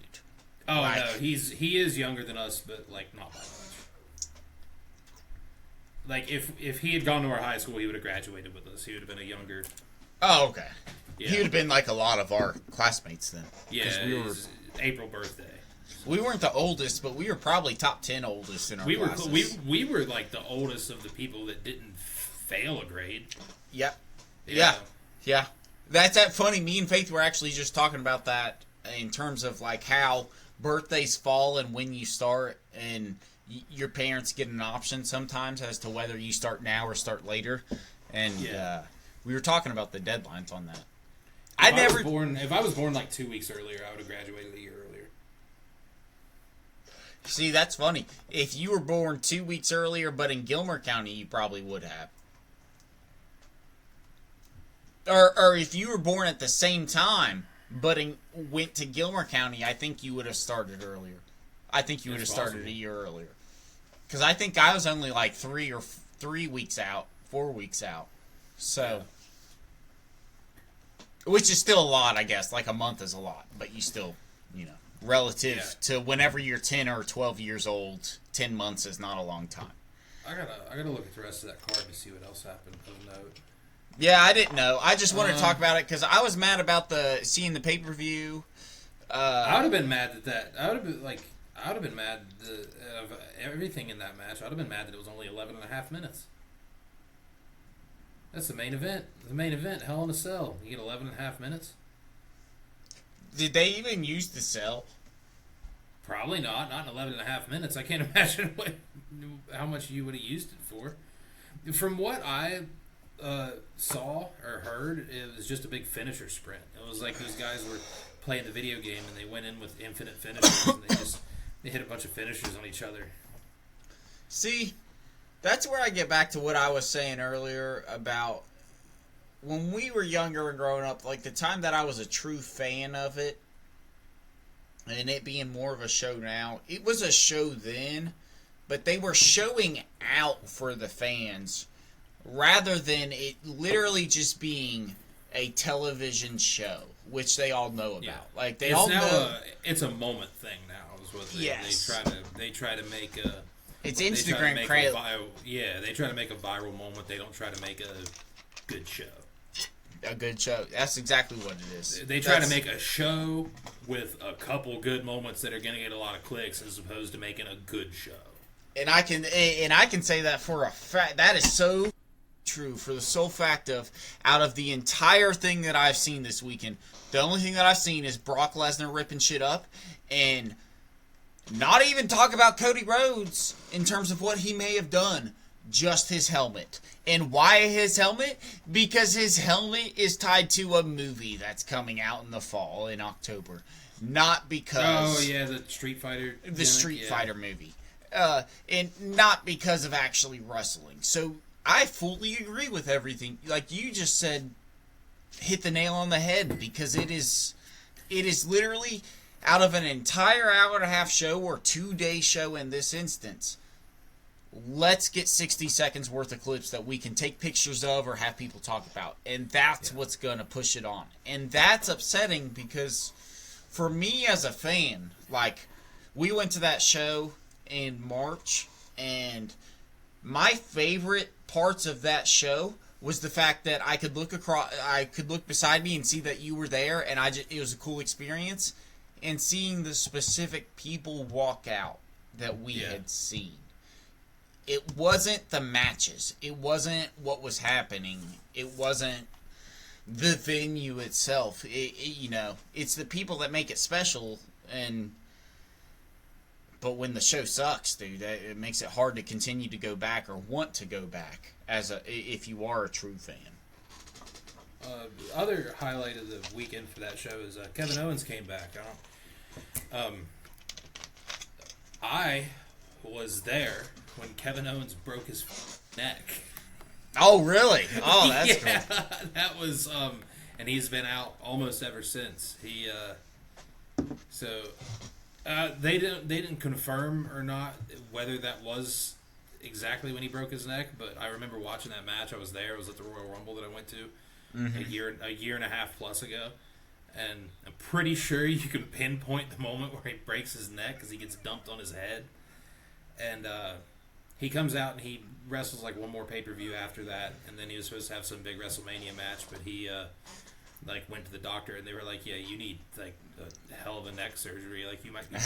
Oh, no, he is younger than us, but, like, not by much. Like, if he had gone to our high school, he would have graduated with us. He would have been a younger... Oh, okay. Yeah. He would have been like a lot of our classmates then. Yeah, his April birthday. We weren't the oldest, but we were probably top 10 oldest in our classes. We were, like, the oldest of the people that didn't fail a grade. Yep. Yeah. That's that funny. Me and Faith were actually just talking about that in terms of like how birthdays fall and when you start, and your parents get an option sometimes as to whether you start now or start later. And we were talking about the deadlines on that. If I was born like 2 weeks earlier, I would have graduated a year earlier. See, that's funny. If you were born 2 weeks earlier, but in Gilmer County, you probably would have. Or if you were born at the same time, but went to Gilmer County, I think you would have started earlier. I think you would have started a year earlier. Because I think I was only like 3 weeks out, 4 weeks out. So, which is still a lot, I guess. Like a month is a lot, but you still, relative to whenever you're 10 or 12 years old, 10 months is not a long time. I gotta look at the rest of that card to see what else happened of note. Yeah, I didn't know. I just wanted to talk about it because I was mad about seeing the pay-per-view. I would have been mad at that. I would have been mad of everything in that match. I would have been mad that it was only 11 and a half minutes. That's the main event. The main event, Hell in a Cell. You get 11 and a half minutes? Did they even use the cell? Probably not. Not in 11 and a half minutes. I can't imagine how much you would have used it for. From what I saw or heard, it was just a big finisher sprint. It was like those guys were playing the video game and they went in with infinite finishers and they hit a bunch of finishers on each other. See, that's where I get back to what I was saying earlier about when we were younger and growing up, like the time that I was a true fan of it and it being more of a show now. It was a show then, but they were showing out for the fans rather than it literally just being a television show, which they all know about. Yeah. Like they it's all now know. It's a moment thing now. Is what Yes. they try to make a. It's They Instagram try to make crazy. they try to make a viral moment. They don't try to make a good show. A good show. That's exactly what it is. They try to make a show with a couple good moments that are going to get a lot of clicks, as opposed to making a good show. And I can say that for a fact. That is so true for the sole fact of out of the entire thing that I've seen this weekend, the only thing that I've seen is Brock Lesnar ripping shit up and not even talk about Cody Rhodes in terms of what he may have done. Just his helmet. And why his helmet? Because his helmet is tied to a movie that's coming out in the fall in October. Not because... Oh, yeah, the Street Fighter. The Street Fighter movie. And not because of actually wrestling. So I fully agree with everything. Like you just said, hit the nail on the head because it is literally out of an entire hour and a half show or 2-day show in this instance. Let's get 60 seconds worth of clips that we can take pictures of or have people talk about. And that's what's going to push it on. And that's upsetting because for me as a fan, like we went to that show in March and my favorite parts of that show was the fact that I could look beside me and see that you were there and it was a cool experience, and seeing the specific people walk out that we had seen. It wasn't the matches. It wasn't what was happening. It wasn't the venue itself. It's the people that make it special. But when the show sucks, dude, it makes it hard to continue to go back or want to go back if you are a true fan. Other highlight of the weekend for that show is Kevin Owens came back. I was there when Kevin Owens broke his neck. Oh, really? Oh, that's cool. That was, and he's been out almost ever since. They didn't confirm or not whether that was exactly when he broke his neck, but I remember watching that match. I was there. It was at the Royal Rumble that I went to a year and a half plus ago, and I'm pretty sure you can pinpoint the moment where he breaks his neck because he gets dumped on his head, and he comes out and he wrestles like one more pay-per-view after that, and then he was supposed to have some big WrestleMania match, but he went to the doctor and they were like, yeah, you need like a hell of a neck surgery, like you might be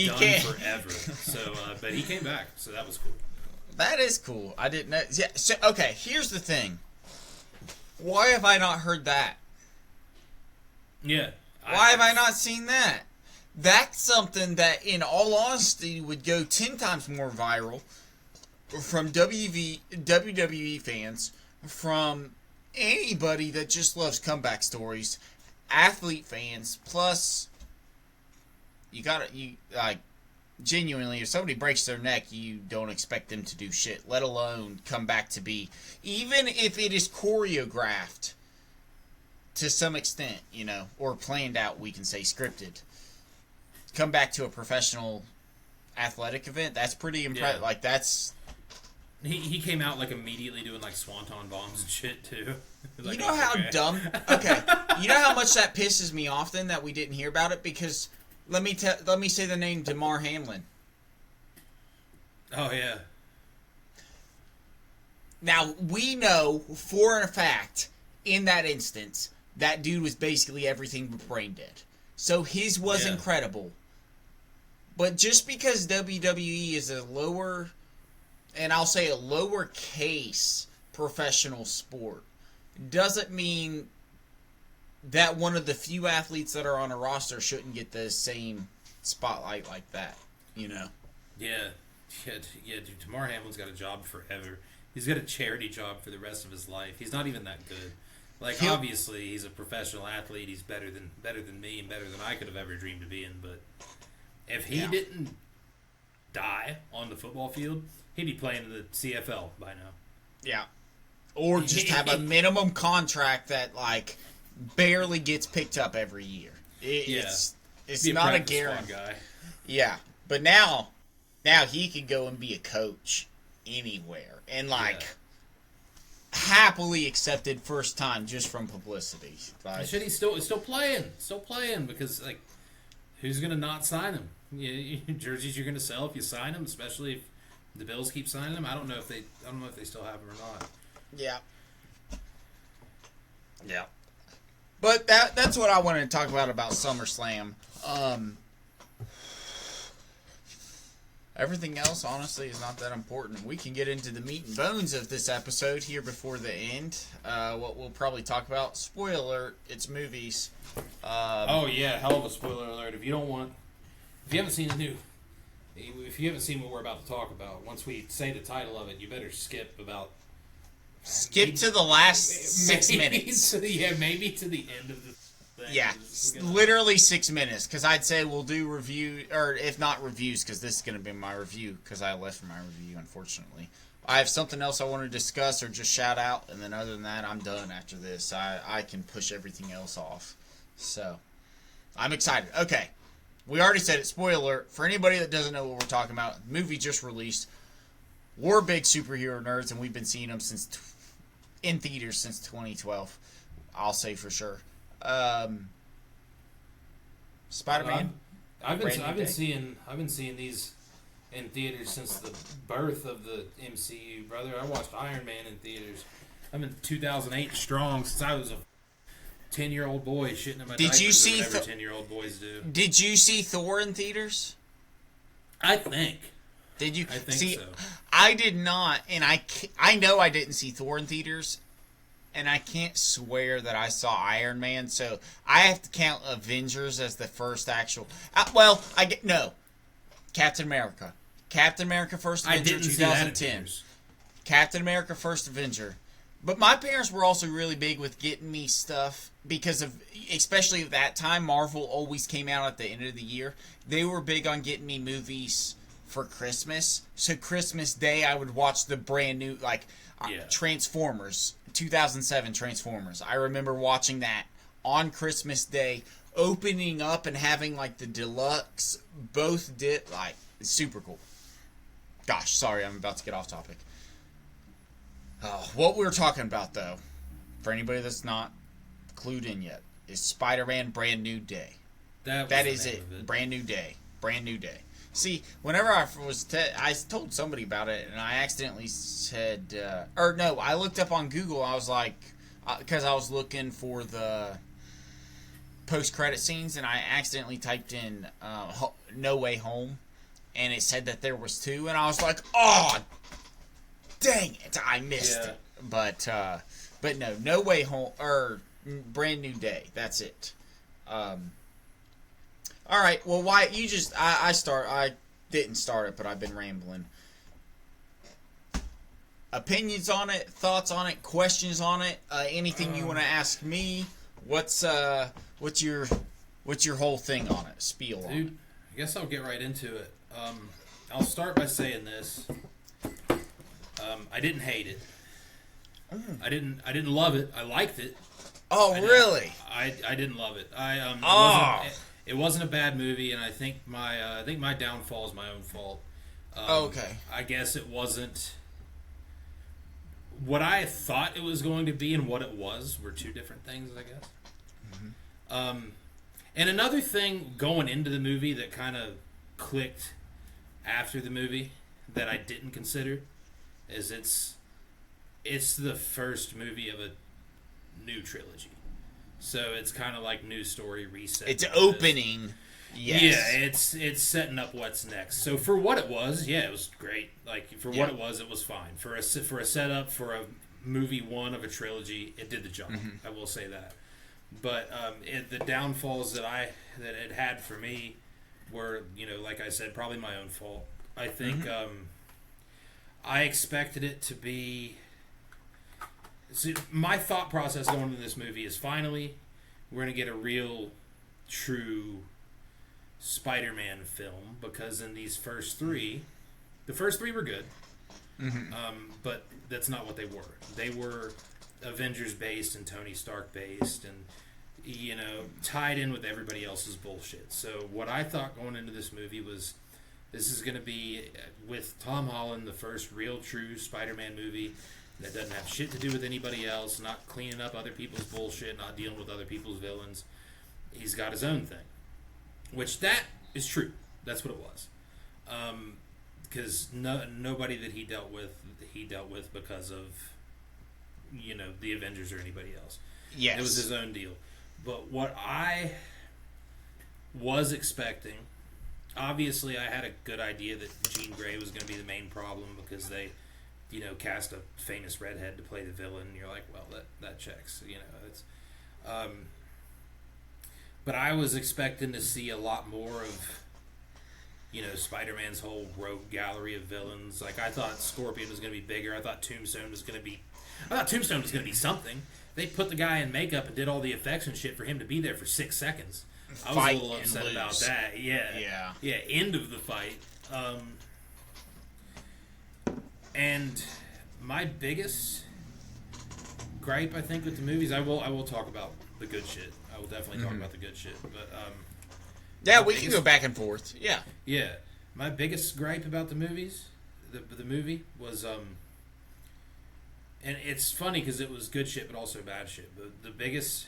done forever. So but he came back, so that was cool. That is cool. I didn't know. Yeah, so okay, here's the thing. Why have I not heard that? Yeah. Why have I not seen that? That's something that, in all honesty, would go 10 times more viral from WWE fans, from anybody that just loves comeback stories, athlete fans, plus genuinely, if somebody breaks their neck, you don't expect them to do shit, let alone come back to be, even if it is choreographed to some extent, or planned out, we can say scripted. Come back to a professional athletic event, that's pretty impressive. Yeah. Like, that's... He came out, like, immediately doing, like, swanton bombs and shit, too. Like, you know how dumb... Okay. You know how much that pisses me off, then, that we didn't hear about it? Because, let me say the name Damar Hamlin. Oh, yeah. Now, we know for a fact, in that instance, that dude was basically everything but brain dead. So his was incredible. But just because WWE is a lower, and I'll say a lowercase professional sport, doesn't mean that one of the few athletes that are on a roster shouldn't get the same spotlight like that, you know? Yeah, dude, Tamar Hamlin's got a job forever. He's got a charity job for the rest of his life. He's not even that good. Like, obviously, he's a professional athlete. He's better than me and better than I could have ever dreamed of being. But if he didn't die on the football field, he'd be playing in the CFL by now. Yeah. Or just have a minimum contract that, like, barely gets picked up every year. It's not a guarantee. Guy. Yeah. But now he could go and be a coach anywhere. And, like, happily accepted first time just from publicity. Like, shit, he's still playing because, like, who's gonna not sign him? Jerseys you're gonna sell if you sign him, especially if the Bills keep signing him. I don't know if they still have him or not. Yeah. Yeah. But that's what I wanted to talk about SummerSlam. Everything else, honestly, is not that important. We can get into the meat and bones of this episode here before the end. What we'll probably talk about. Spoiler alert, it's movies. Hell of a spoiler alert. If you haven't seen what we're about to talk about, once we say the title of it, you better skip to the last 6 minutes. Maybe to the end of the thing. Yeah, literally 6 minutes, because I'd say we'll do review, or if not reviews, because this is going to be my review, because I left my review, unfortunately. I have something else I want to discuss or just shout out, and then other than that, I'm done after this. I can push everything else off. So, I'm excited. Okay, we already said it, spoiler, for anybody that doesn't know what we're talking about, the movie just released. We're big superhero nerds, and we've been seeing them in theaters since 2012, I'll say for sure. Spider-Man. I've been seeing these in theaters since the birth of the MCU, brother. I watched Iron Man in theaters. I'm in 2008 strong since I was a 10-year-old boy shitting in my diapers. Did you see whatever 10-year-old boys do? Did you see Thor in theaters? I think. Did you? I think so. I did not, and I know I didn't see Thor in theaters. And I can't swear that I saw Iron Man, so I have to count Avengers as the first actual. No, Captain America. Captain America First Avenger, 2010. Captain America First Avenger. But my parents were also really big with getting me stuff because of, especially at that time, Marvel always came out at the end of the year. They were big on getting me movies for Christmas. So Christmas Day, I would watch the brand new, Transformers. 2007 Transformers. I remember watching that on Christmas Day, opening up and having like the deluxe, both did like super cool. Gosh, sorry, I'm about to get off topic. What we were talking about though, for anybody that's not clued in yet, is Spider-Man Brand New Day. That is it. Brand New Day. Brand New Day. See, whenever I told somebody about it, and I accidentally said, I looked up on Google. I was like, because I was looking for the post-credit scenes, and I accidentally typed in No Way Home, and it said that there was two, and I was like, oh, dang it, I missed it. But no, No Way Home, or Brand New Day. That's it. All right, well, Wyatt, you just, I didn't start it, but I've been rambling. Opinions on it, thoughts on it, questions on it, anything you want to ask me? What's your whole thing on it, spiel on it? Dude, I guess I'll get right into it. I'll start by saying this. I didn't hate it. I didn't love it. I liked it. Oh, really? I didn't love it. It wasn't a bad movie, and I think my downfall is my own fault. Okay. I guess it wasn't what I thought it was going to be, and what it was were two different things, I guess. Mm-hmm. And another thing going into the movie that kind of clicked after the movie that I didn't consider is it's the first movie of a new trilogy. So it's kind of like new story reset. It's opening. Yes. Yeah, it's setting up what's next. So for what it was, yeah, it was great. Like for what it was fine. For a setup for a movie one of a trilogy, it did the job. I will say that. But the downfalls that it had for me were, like I said, probably my own fault. I think I expected it to be. See, my thought process going into this movie is finally we're going to get a real, true Spider-Man film, because in these first three, the first three were good, but that's not what they were. They were Avengers based and Tony Stark based, and tied in with everybody else's bullshit. So what I thought going into this movie was, this is going to be, with Tom Holland, the first real true Spider-Man movie that doesn't have shit to do with anybody else, not cleaning up other people's bullshit, not dealing with other people's villains. He's got his own thing. Which that is true. That's what it was. Because nobody that he dealt with because of, the Avengers or anybody else. Yes. It was his own deal. But what I was expecting, obviously I had a good idea that Jean Grey was going to be the main problem, because they, cast a famous redhead to play the villain, and you're like, well, that checks. It's... But I was expecting to see a lot more of, Spider-Man's whole rogue gallery of villains. Like, I thought Scorpion was going to be bigger. I thought Tombstone was going to be something. They put the guy in makeup and did all the effects and shit for him to be there for 6 seconds. I was a little upset about that. Yeah. End of the fight. And my biggest gripe, I think, with the movies, I will talk about the good shit. I will definitely talk about the good shit. But we can go back and forth. Yeah. My biggest gripe about the movies, the movie was, and it's funny because it was good shit but also bad shit. The biggest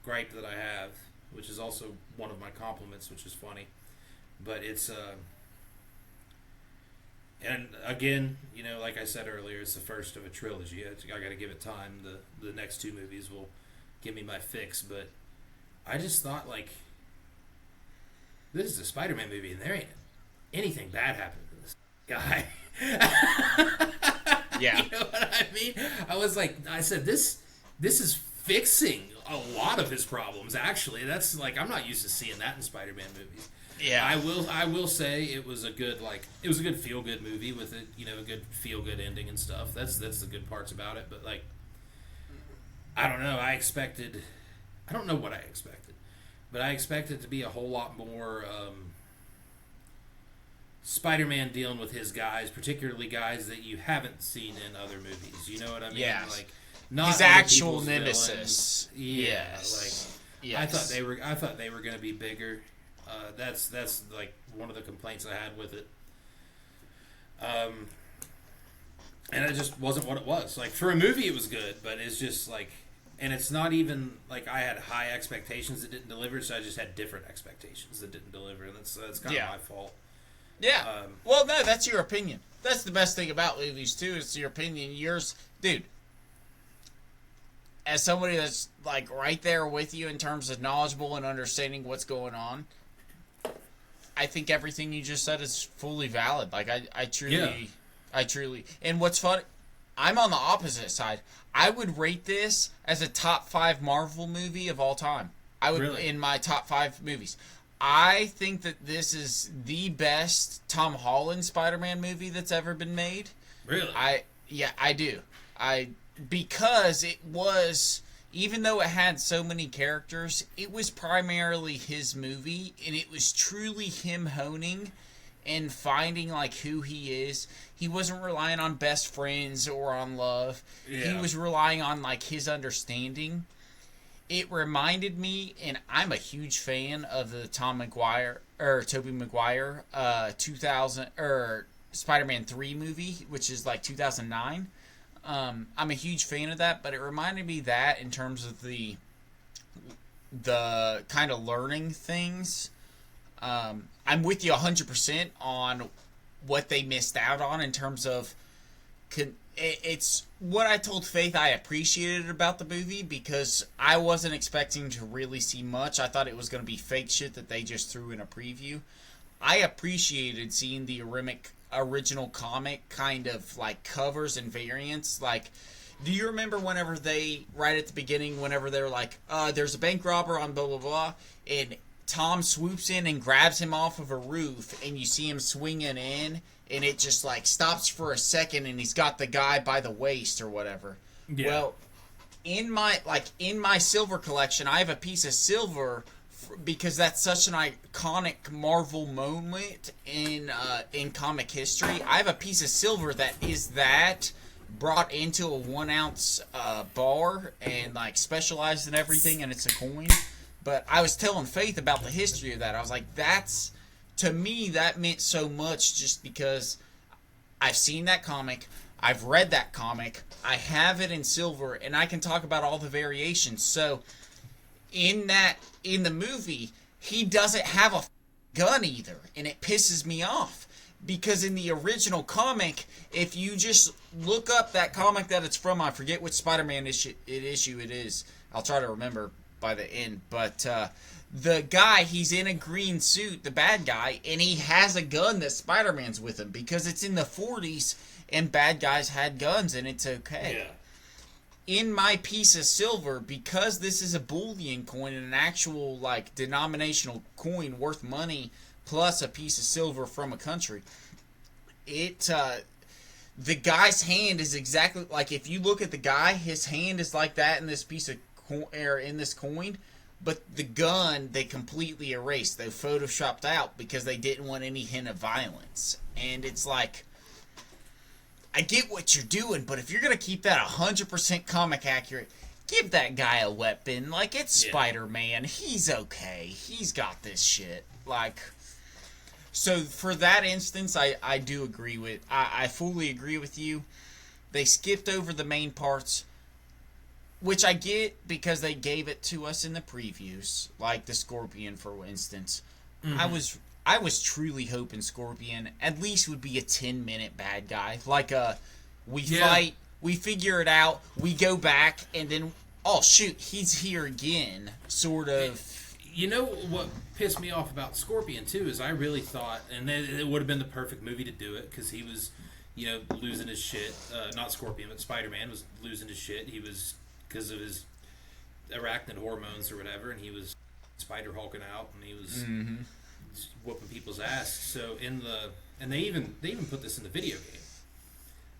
gripe that I have, which is also one of my compliments, which is funny, but it's and again, like I said earlier, it's the first of a trilogy. I got to give it time. The next two movies will give me my fix, but I just thought, like, this is a Spider-Man movie and there ain't anything bad happening to this guy. Yeah. You know what I mean? I said, this is fixing a lot of his problems, actually. That's, like, I'm not used to seeing that in Spider-Man movies. Yeah. I will say it was a good feel-good movie with a good feel-good ending and stuff. That's the good parts about it, but, like, I don't know. I don't know what I expected, but I expected it to be a whole lot more Spider-Man dealing with his guys, particularly guys that you haven't seen in other movies. You know what I mean? Yeah. Like, not his actual nemesis. Yes. I thought they were going to be bigger. That's like one of the complaints I had with it. And it just wasn't what it was. Like, for a movie, it was good, but it's just like, and it's not even like I had high expectations that didn't deliver, so I just had different expectations that didn't deliver, and that's kind of my fault. Yeah. Well, no, that's your opinion. That's the best thing about movies too. It's your opinion. Yours, dude. As somebody that's like right there with you in terms of knowledgeable and understanding what's going on, I think everything you just said is fully valid. Like, I truly. And what's funny, I'm on the opposite side. I would rate this as a top 5 Marvel movie of all time. I would, in my top 5 movies. I think that this is the best Tom Holland Spider-Man movie that's ever been made. Really? I do. Because it was, even though it had so many characters, it was primarily his movie, and it was truly him honing and finding, like, who he is. He wasn't relying on best friends or on love. Yeah. He was relying on, like, his understanding. It reminded me, and I'm a huge fan of the Tobey Maguire 2000 or Spider-Man 3 movie, which is like 2009. I'm a huge fan of that, but it reminded me that in terms of the kind of learning things. I'm with you 100% on what they missed out on in terms of, it's what I told Faith I appreciated about the movie, because I wasn't expecting to really see much. I thought it was going to be fake shit that they just threw in a preview. I appreciated seeing the original comic kind of like covers and variants. Like, do you remember whenever they, right at the beginning, whenever they're like, there's a bank robber on blah blah blah, and Tom swoops in and grabs him off of a roof, and you see him swinging in, and it just like stops for a second, and he's got the guy by the waist or whatever. Yeah. Well, in my silver collection, I have a piece of silver because that's such an iconic Marvel moment in comic history. I have a piece of silver that is that brought into a 1 ounce bar and like specialized in everything, and it's a coin. But I was telling Faith about the history of that. I was like, that's, to me, that meant so much just because I've seen that comic, I've read that comic, I have it in silver, and I can talk about all the variations. So in the movie, he doesn't have a gun either, and it pisses me off. Because in the original comic, if you just look up that comic that it's from, I forget which Spider-Man issue it is. I'll try to remember by the end. But the guy, he's in a green suit, the bad guy, and he has a gun that Spider-Man's with him. Because it's in the 40s, and bad guys had guns, and it's okay. Yeah. In my piece of silver, because this is a bullion coin and an actual like denominational coin worth money, plus a piece of silver from a country, the guy's hand is exactly like, if you look at the guy, his hand is like that in this piece of in this coin, but the gun they completely erased. They photoshopped out because they didn't want any hint of violence. And it's like, I get what you're doing, but if you're gonna keep that 100% comic accurate, give that guy a weapon. Like, it's Spider-Man. He's okay. He's got this shit. Like, so for that instance, I do agree with, I fully agree with you. They skipped over the main parts, which I get because they gave it to us in the previews, like the Scorpion, for instance. Mm-hmm. I was truly hoping Scorpion at least would be a 10-minute bad guy. Like, we fight, we figure it out, we go back, and then, oh shoot, he's here again, sort of. You know what pissed me off about Scorpion, too, is I really thought, and it would have been the perfect movie to do it, because he was, losing his shit. Not Scorpion, but Spider-Man was losing his shit. He was, because of his arachnid hormones or whatever, and he was spider-hulking out, and he was whooping people's ass. So and they even put this in the video game,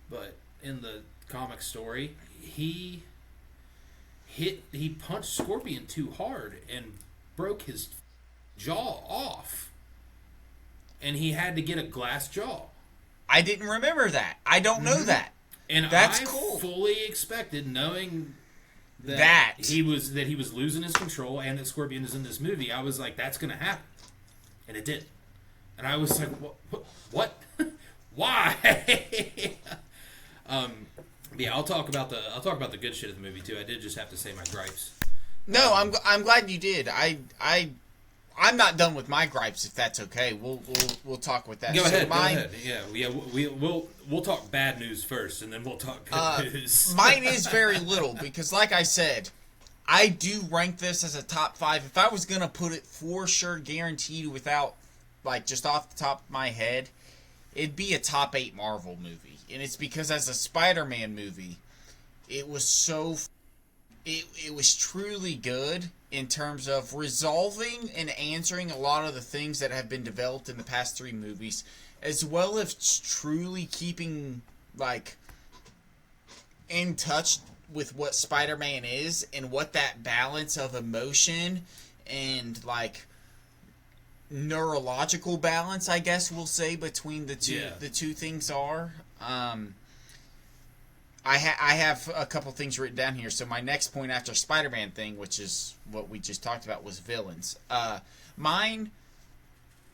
but in the comic story, he punched Scorpion too hard and broke his jaw off, and he had to get a glass jaw. I didn't remember that. I don't know that. And that's cool. Fully expected, knowing that he was losing his control and that Scorpion is in this movie, I was like, that's gonna happen, and it did. And I was like, what? Why? Yeah, I'll talk about the good shit of the movie too. I did just have to say my gripes. No, I'm glad you did. I'm not done with my gripes, if that's okay. We'll talk with that. Go ahead. Yeah. We'll talk bad news first, and then we'll talk good news. Mine is very little because, like I said, I do rank this as a top 5. If I was gonna put it for sure, guaranteed, without like just off the top of my head, it'd be a top 8 Marvel movie, and it's because as a Spider-Man movie, it was so. It was truly good in terms of resolving and answering a lot of the things that have been developed in the past 3 movies, as well as truly keeping like in touch with what Spider-Man is and what that balance of emotion and like neurological balance, I guess we'll say, between the two things are. I have a couple things written down here. So my next point after Spider-Man thing, which is what we just talked about, was villains. Mine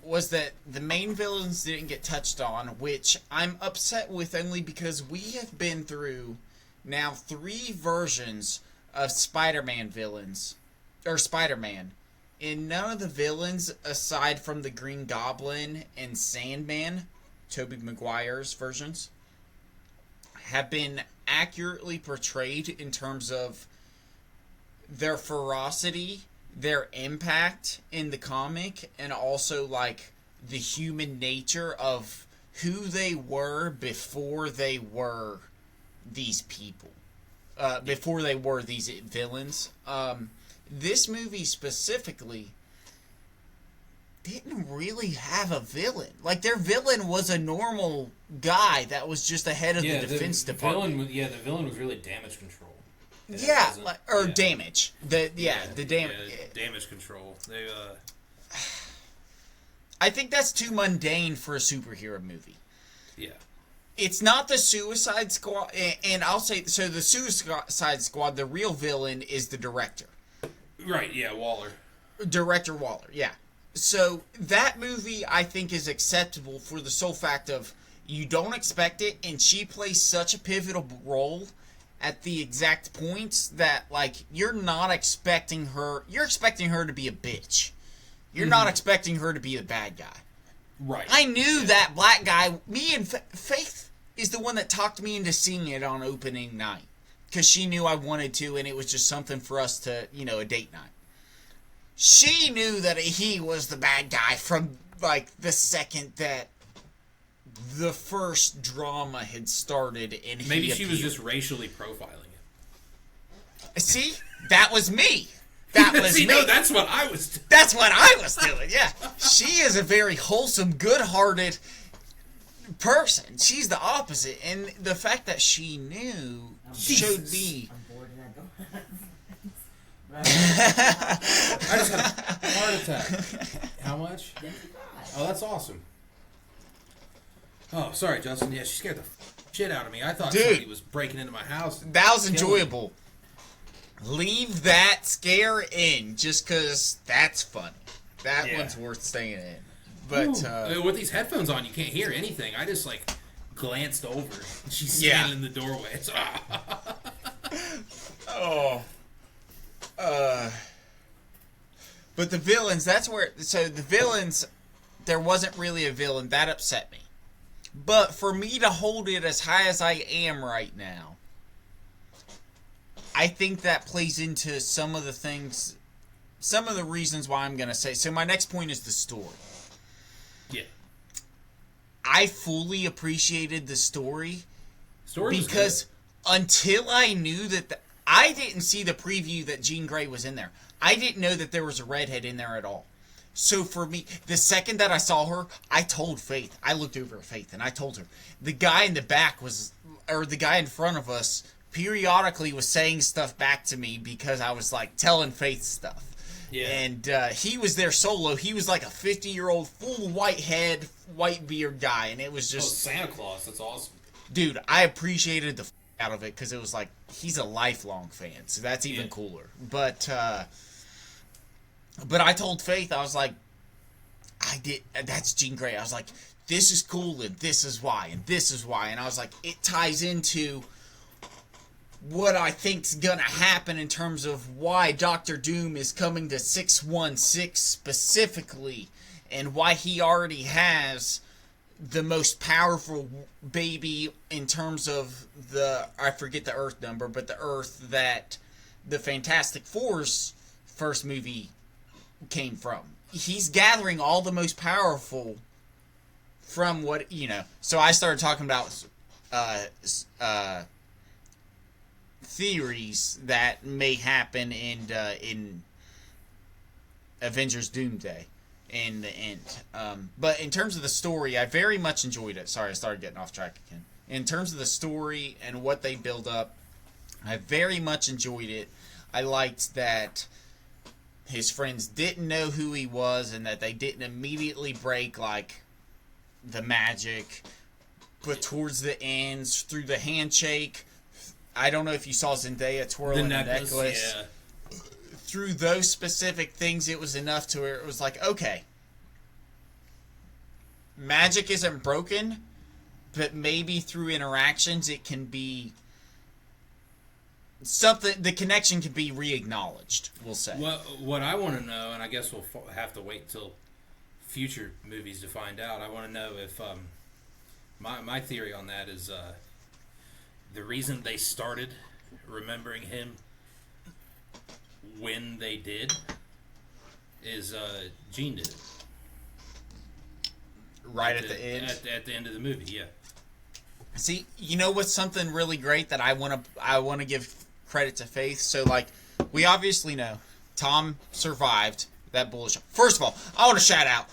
was that the main villains didn't get touched on, which I'm upset with only because we have been through now 3 versions of Spider-Man villains, or Spider-Man. And none of the villains, aside from the Green Goblin and Sandman, Tobey Maguire's versions, have been accurately portrayed in terms of their ferocity, their impact in the comic, and also like the human nature of who they were before they were these people, before they were these villains. This movie specifically didn't really have a villain. Like, their villain was a normal guy that was just the head of the defense department. The villain was really damage control. Yeah, damage. The damage. Damage control. They I think that's too mundane for a superhero movie. Yeah. It's not the Suicide Squad, and I'll say, so the Suicide Squad, the real villain is the director. Right, yeah, Waller. Director Waller, yeah. So that movie, I think, is acceptable for the sole fact of you don't expect it, and she plays such a pivotal role at the exact points that, like, you're not expecting her. You're expecting her to be a bitch. You're not expecting her to be a bad guy. Right. I knew that black guy. Me and Faith is the one that talked me into seeing it on opening night because she knew I wanted to, and it was just something for us to, a date night. She knew that he was the bad guy from, like, the second that the first drama had started, and maybe she was just racially profiling it. See, that was me. That was me. No, that's what I was doing. That's what I was doing, yeah. She is a very wholesome, good-hearted person. She's the opposite. And the fact that she knew showed me... I'm bored and I don't have I just had a heart attack. How much? Oh, that's awesome. Oh, sorry, Justin. Yeah, she scared the shit out of me. I thought somebody was breaking into my house. That was enjoyable. Leave that scare in just because that's funny. That one's worth staying in. But with these headphones on, you can't hear anything. I just, like, glanced over. She's standing in the doorway. It's, But the villains, that's where... So the villains, there wasn't really a villain. That upset me. But for me to hold it as high as I am right now, I think that plays into some of the things, some of the reasons why I'm going to say. So my next point is the story. Yeah. I fully appreciated the story. Story was because good. Until I knew that... I didn't see the preview that Jean Grey was in there. I didn't know that there was a redhead in there at all. So for me, the second that I saw her, I told Faith. I looked over at Faith and I told her. The guy in the back was, or the guy in front of us, periodically was saying stuff back to me because I was like telling Faith stuff. Yeah. And he was there solo. He was like a 50-year-old, full white head, white beard guy. And it was just... Santa Claus. That's awesome. Dude, I appreciated the out of it because it was like, he's a lifelong fan. So that's even cooler. But I told Faith, I was like, that's Jean Grey. I was like, this is cool, and this is why, and this is why. And I was like, it ties into what I think's gonna happen in terms of why Doctor Doom is coming to 616 specifically, and why he already has the most powerful baby in terms of I forget the Earth number, but the Earth that the Fantastic Four's first movie came from. He's gathering all the most powerful from what, So I started talking about theories that may happen in Avengers Doomsday in the end. But in terms of the story, I very much enjoyed it. Sorry, I started getting off track again. In terms of the story and what they build up, I very much enjoyed it. I liked that his friends didn't know who he was and that they didn't immediately break, like, the magic. But towards the ends, through the handshake, I don't know if you saw Zendaya twirling the necklace. Yeah. Through those specific things, it was enough to where it was like, okay, magic isn't broken, but maybe through interactions it can be something, the connection can be re-acknowledged, we'll say. What I want to know, and I guess we'll have to wait till future movies to find out, I want to know if, my theory on that is, the reason they started remembering him when they did is Gene did it. Right at the end? At the end of the movie, yeah. See, you know what's something really great that I want to give credit to Faith? So, like, we obviously know Tom survived that bullshit. First of all, I want to shout out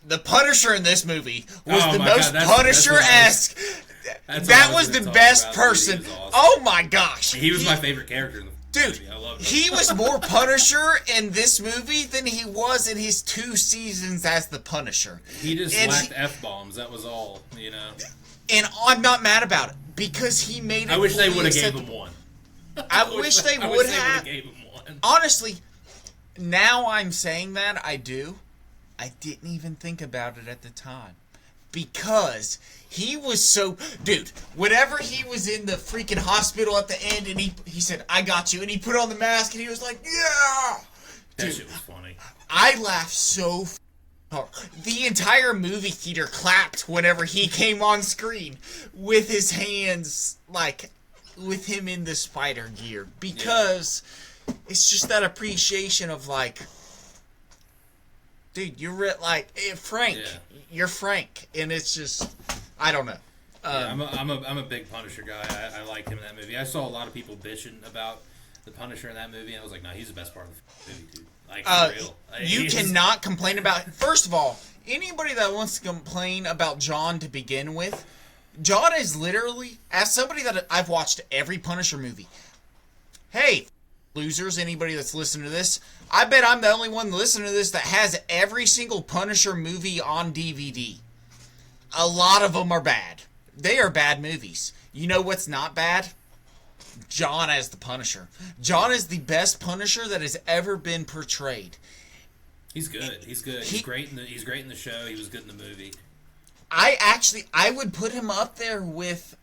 the Punisher in this movie was the most Punisher-esque. That was the best person. Awesome. Oh my gosh. He was my favorite character in the Dude, movie. I loved him. He was more Punisher in this movie than he was in his 2 seasons as the Punisher. He just lacked F-bombs. That was all, you know. And I'm not mad about it because he made it. I wish they would have gave him one. I wish they would have. Gave him one. Honestly, now I'm saying that I do. I didn't even think about it at the time because he was so... Dude, whenever he was in the freaking hospital at the end and he said, I got you, and he put on the mask and he was like, yeah! That shit was funny. I laughed so hard. The entire movie theater clapped whenever he came on screen with his hands, like, with him in the spider gear because it's just that appreciation of, like... Dude, you're like Frank. Yeah. You're Frank, and it's just I don't know. I'm a big Punisher guy. I liked him in that movie. I saw a lot of people bitching about the Punisher in that movie, and I was like, no, he's the best part of the movie, dude. Like for real. You cannot complain about. First of all, anybody that wants to complain about John to begin with, John is literally, as somebody that I've watched every Punisher movie. Hey, losers, anybody that's listening to this, I bet I'm the only one listening to this that has every single Punisher movie on DVD. A lot of them are bad. They are bad movies. You know what's not bad? John as the Punisher. John is the best Punisher that has ever been portrayed. He's good. He's good. He's great in the show. He was good in the movie. I would put him up there with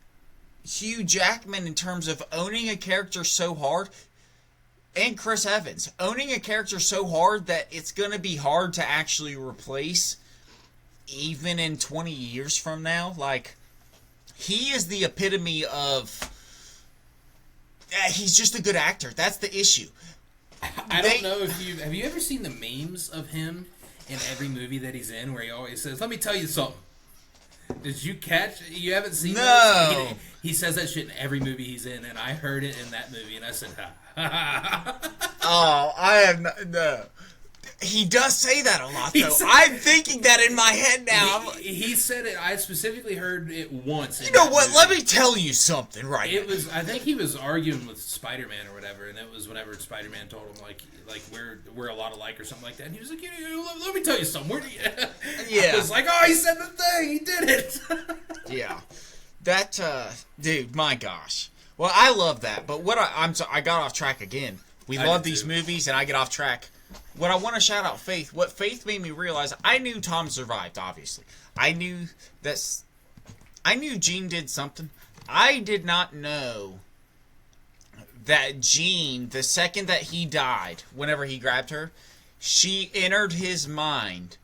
Hugh Jackman in terms of owning a character so hard. And Chris Evans, owning a character so hard that it's going to be hard to actually replace even in 20 years from now. Like, he is the epitome of... he's just a good actor. That's the issue. I don't know if you... Have you ever seen the memes of him in every movie that he's in where he always says, let me tell you something. Did you catch... You haven't seen No. He says that shit in every movie he's in, and I heard it in that movie, and I said, ha. Oh, I have no. He does say that a lot, though. I'm thinking that in my head now. He said it. I specifically heard it once. You know what? Movie. Let me tell you something, right? It was. I think he was arguing with Spider-Man or whatever, and it was whenever Spider-Man told him like we're a lot alike or something like that. And he was like, let me tell you something. Where do you? Yeah. I was like, oh, he said the thing. He did it. Yeah. That dude. My gosh. Well, I love that, but what I got off track again. We love these movies, and I get off track. What I want to shout out Faith. What Faith made me realize, I knew Tom survived, obviously. I knew Gene did something. I did not know that Gene, the second that he died, whenever he grabbed her, she entered his mind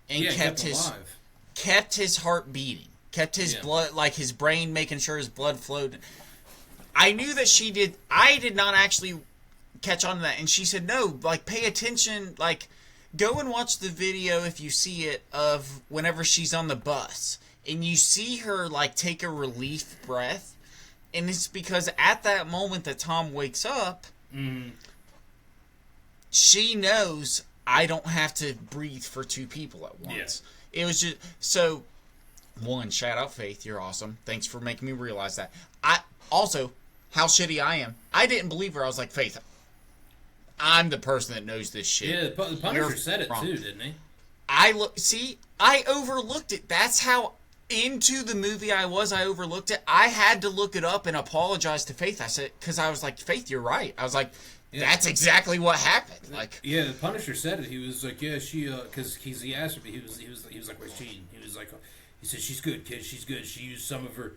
and kept his heart beating. Kept his blood, like his brain, making sure his blood flowed. I knew that she did. I did not actually catch on to that. And she said, no, like, pay attention. Like, go and watch the video if you see it of whenever she's on the bus. And you see her, like, take a relief breath. And it's because at that moment that Tom wakes up, she knows I don't have to breathe for 2 people at once. Yeah. It was just... So, one, shout out Faith. You're awesome. Thanks for making me realize that. Also, how shitty I am. I didn't believe her. I was like, Faith, I'm the person that knows this shit. Yeah, the Punisher said it too, didn't he? I overlooked it. That's how into the movie I was. I overlooked it. I had to look it up and apologize to Faith. I said, because I was like, Faith, you're right. I was like, that's exactly what happened. Like, yeah, the Punisher said it. He was like, yeah, she, because he asked her, he was like, where's Gene? He was like, he said, she's good, kid. She's good. She used some of her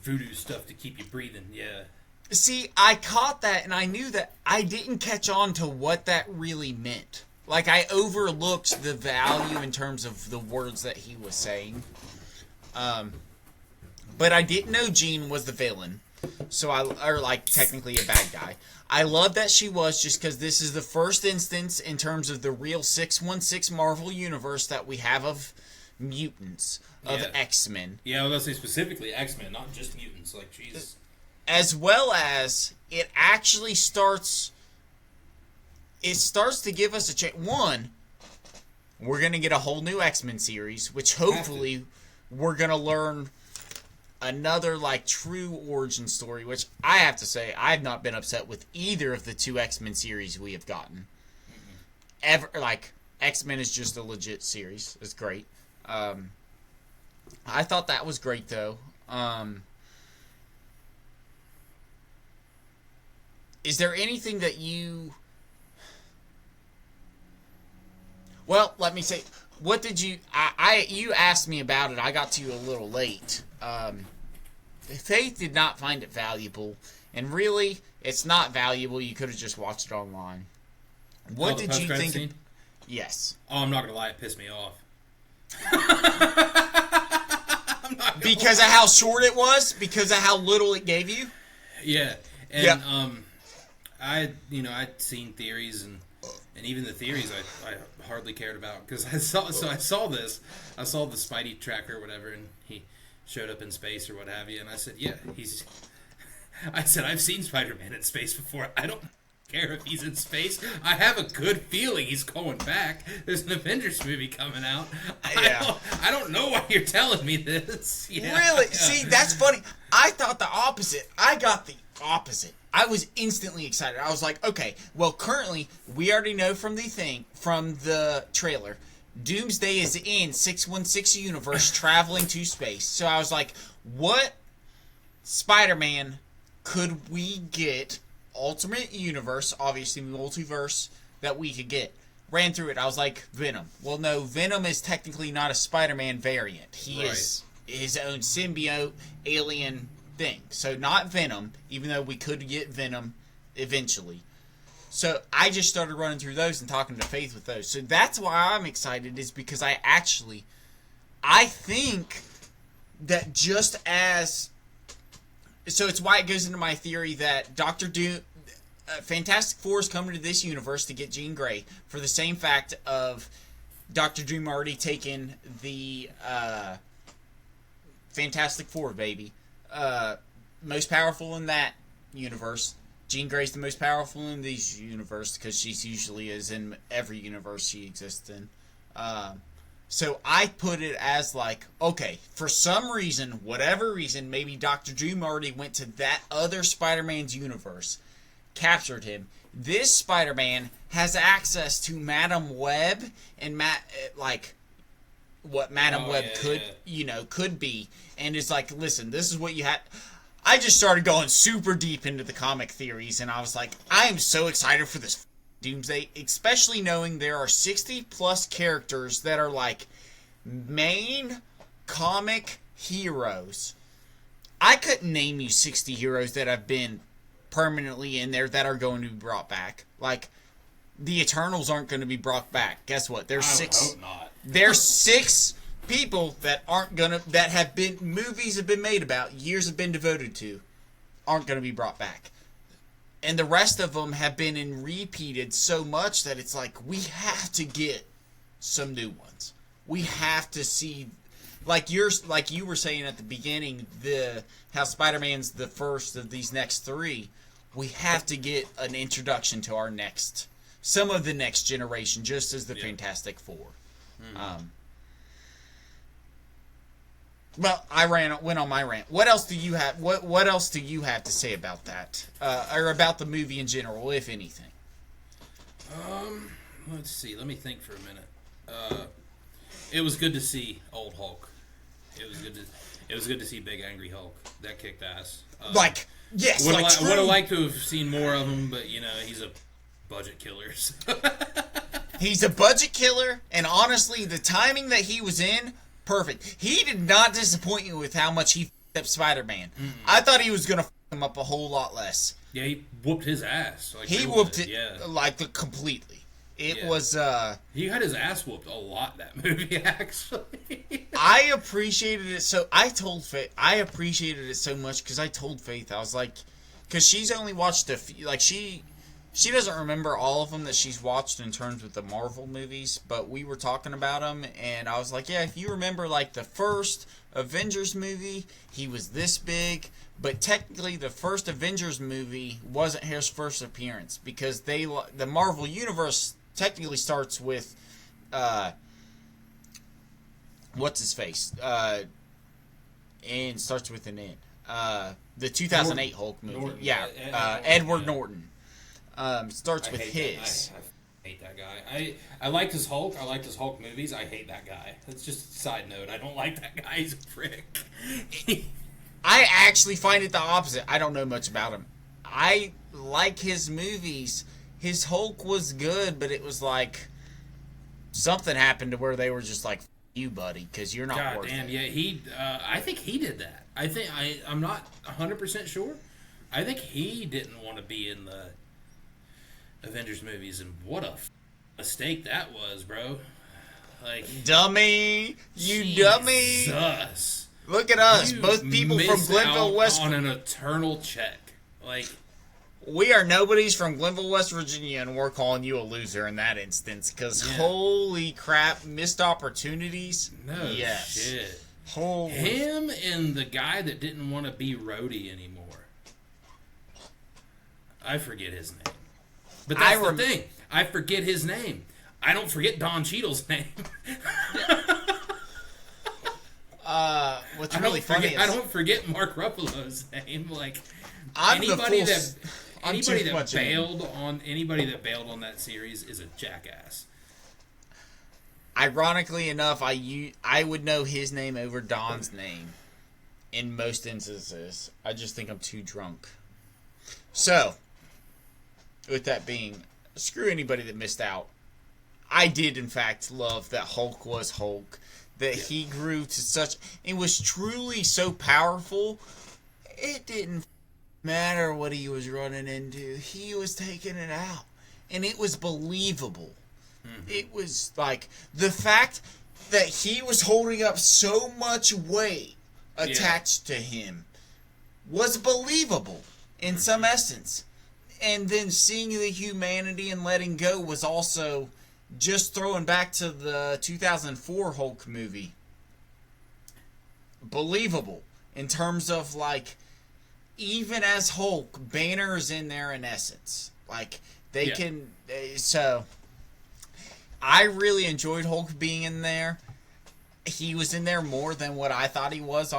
voodoo stuff to keep you breathing. Yeah. See, I caught that, and I knew that I didn't catch on to what that really meant. Like, I overlooked the value in terms of the words that he was saying. but I didn't know Jean was the villain. So or like technically a bad guy. I love that she was, just because this is the first instance in terms of the real 616 Marvel universe that we have of mutants, of X-Men. Yeah, I was going to say specifically X-Men, not just mutants. Like, Jesus. As well as it actually starts. It starts to give us a chance. One, we're going to get a whole new X-Men series, which hopefully we're going to learn another like true origin story, which I have to say I've not been upset with either of the 2 X-Men series we have gotten. Ever, like, X-Men is just a legit series. It's great. I thought that was great though. Is there anything that you... Well, let me say, what did you... you asked me about it. I got to you a little late. Faith did not find it valuable. And really, it's not valuable. You could have just watched it online. What did you think... Scene? Yes. Oh, I'm not going to lie. It pissed me off. Because of how short it was? Because of how little it gave you? Yeah. And, I'd seen theories, and even the theories I hardly cared about, because I saw the Spidey tracker or whatever, and he showed up in space or what have you, and I said, I've seen Spider-Man in space before. I don't care if he's in space. I have a good feeling he's going back. There's an Avengers movie coming out. I don't know why you're telling me this. Yeah. Really? Yeah. See, that's funny. I thought the opposite. I got the opposite. I was instantly excited. I was like, okay, well, currently, we already know from the trailer, Doomsday is in 616 universe traveling to space. So I was like, what Spider-Man could we get, alternate universe, obviously multiverse, that we could get? Ran through it. I was like, Venom. Well, no, Venom is technically not a Spider-Man variant. He is his own symbiote, alien thing. So not Venom, even though we could get Venom eventually. So I just started running through those and talking to Faith with those. So that's why I'm excited, is because I think that just as... So it's why it goes into my theory that Dr. Doom... Fantastic Four is coming to this universe to get Jean Grey for the same fact of Dr. Doom already taken the Fantastic Four, baby. Most powerful in that universe. Jean Grey's the most powerful in this universe because she usually is in every universe she exists in. So I put it as like, okay, for some reason, whatever reason, maybe Dr. Doom already went to that other Spider-Man's universe, captured him. This Spider-Man has access to Madam Web and what Madam Web could be, and it's like, listen, this is what you had. I just started going super deep into the comic theories, and I was like, I am so excited for this Doomsday, especially knowing there are 60 plus characters that are like main comic heroes. I couldn't name you 60 heroes that have been permanently in there that are going to be brought back. Like, the Eternals aren't going to be brought back. Guess what? There's six. There's 6 people that have been, movies have been made about, years have been devoted to, aren't going to be brought back. And the rest of them have been repeated so much that it's like, we have to get some new ones. We have to see, like you were saying at the beginning, how Spider-Man's the first of these next 3. We have to get an introduction to some of the next generation, just as the Fantastic Four. Mm-hmm. Well, I went on my rant. What else do you have? What else do you have to say about that, or about the movie in general, if anything? Let's see. Let me think for a minute. It was good to see old Hulk. It was good to see Big Angry Hulk. That kicked ass. Yes. Would have liked to have seen more of him, but he's a budget killer. He's a budget killer, and honestly, the timing that he was in. Perfect. He did not disappoint you with how much he f***ed up Spider-Man. Mm-mm. I thought he was going to f*** him up a whole lot less. Yeah, he whooped his ass. He whooped it completely. It Yeah. was. He got his ass whooped a lot that movie, actually. I appreciated it so. I told Faith I appreciated it so much because I told Faith I was like, because she's only watched a few. Like she doesn't remember all of them that she's watched in terms with the Marvel movies, but we were talking about them, and I was like, yeah, if you remember, like, the first Avengers movie, he was this big, but technically the first Avengers movie wasn't his first appearance, because the Marvel Universe technically starts with, what's his face? And starts with an N. The 2008 Hulk movie. Norton. Edward Norton. Starts I with hate his. I hate that guy. I liked his Hulk. I liked his Hulk movies. I hate that guy. That's just a side note. I don't like that guy. He's a prick. I actually find it the opposite. I don't know much about him. I like his movies. His Hulk was good, but it was like something happened to where they were just like, you buddy, because you're not God worth damn, it. yeah, I think he did that. I'm not 100% sure. I think he didn't want to be in the Avengers movies, and what a mistake that was, bro. Like, Dummy! You dummy! Jesus. Look at us, You both people from missed Glenville, out West. on an eternal check. Like, We are nobodies from Glenville, West Virginia, and we're calling you a loser in that instance. Because Yeah. holy crap, missed opportunities. no Yes. shit. Holy. Him and the guy that didn't want to be Rhodey anymore. I forget his name. But that's the thing. I forget his name. I don't forget Don Cheadle's name. What's really funny is I don't forget Mark Ruffalo's name. Like, I'm anybody the full, that I'm anybody too that much in. bailed on that series is a jackass. Ironically enough, I would know his name over Don's name in most instances. I just think I'm too drunk. So, with that being, screw anybody that missed out. I did, in fact, love that Hulk was Hulk. That he grew to such... It was truly so powerful, it didn't matter what he was running into. He was taking it out. And it was believable. It was like the fact that he was holding up so much weight attached to him was believable in some essence. And then seeing the humanity and letting go was also just throwing back to the 2004 Hulk movie. Believable in terms of like, even as Hulk, Banner is in there in essence. Like they can, so. I really enjoyed Hulk being in there. He was in there more than what I thought he was,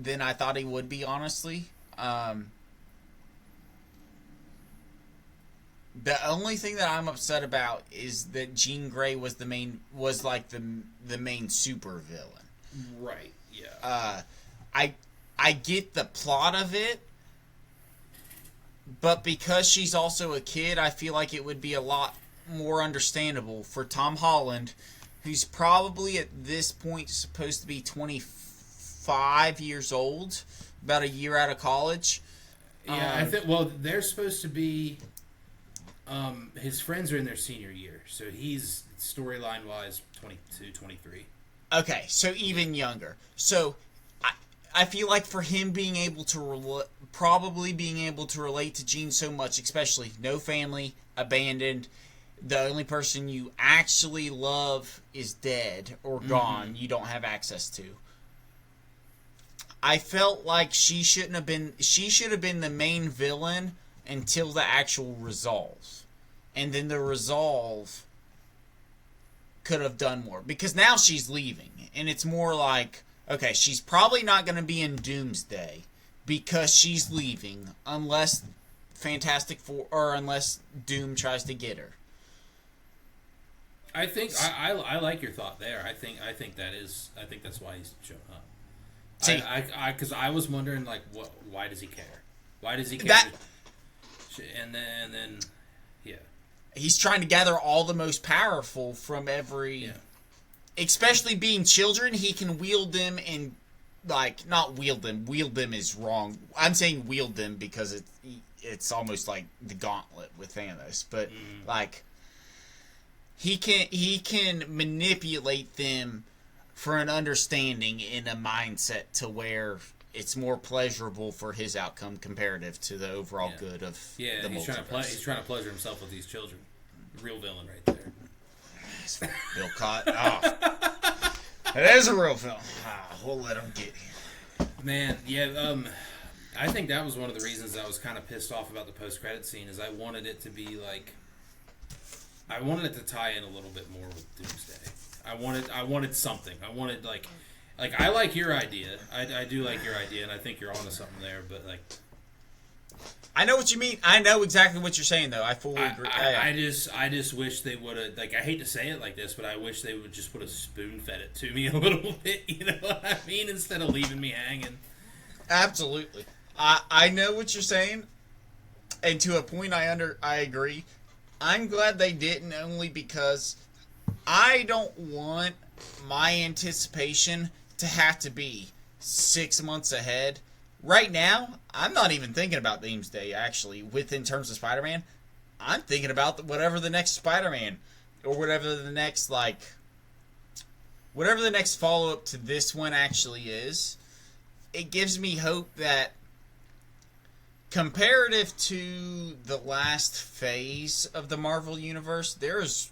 than I thought he would be, honestly. The only thing that I'm upset about is that Jean Grey was the main super villain. Right. Yeah. I get the plot of it, but because she's also a kid, I feel like it would be a lot more understandable for Tom Holland, who's probably at this point supposed to be 25 years old, about a year out of college. Yeah, I think. Well, they're supposed to be. His friends are in their senior year, so he's storyline wise 22, 23. Okay, so even younger. So I feel like for him being able to probably being able to relate to Jean so much, especially no family, abandoned. The only person you actually love is dead or gone. You don't have access to. I felt like she shouldn't have been. She should have been the main villain until the actual resolve, and then the resolve could have done more because now she's leaving, and it's more like, okay, she's probably not going to be in Doomsday because she's leaving unless Fantastic Four or unless Doom tries to get her. I think I like your thought there. I think that's why he's showing up. See, Because I was wondering like why does he care? Why does he care? And then yeah. He's trying to gather all the most powerful from every, especially being children. He can wield them and like not wield them. Wield them is wrong. I'm saying wield them because it's almost like the gauntlet with Thanos, but like. he can manipulate them for an understanding in a mindset to where it's more pleasurable for his outcome comparative to the overall good of the multiverse. He's trying to pleasure himself with these children. Real villain right there. Bill Cott. Oh. That is a real film. We'll let him get here. Man, yeah, I think that was one of the reasons I was kind of pissed off about the post-credit scene is I wanted it to be like... I wanted it to tie in a little bit more with Doomsday. I wanted something. I wanted, like I like your idea. I do like your idea, and I think you're onto something there, but, like... I know what you mean. I know exactly what you're saying, though. I fully agree. I just wish they would have... Like, I hate to say it like this, but I wish they would just would have spoon-fed it to me a little bit, you know what I mean? Instead of leaving me hanging. Absolutely. I know what you're saying, and to a point I agree. I'm glad they didn't, only because I don't want my anticipation to have to be 6 months ahead. Right now, I'm not even thinking about Doomsday, actually, in terms of Spider-Man. I'm thinking about whatever the next Spider-Man, or whatever the next follow-up to this one actually is. It gives me hope that comparative to the last phase of the Marvel Universe, there's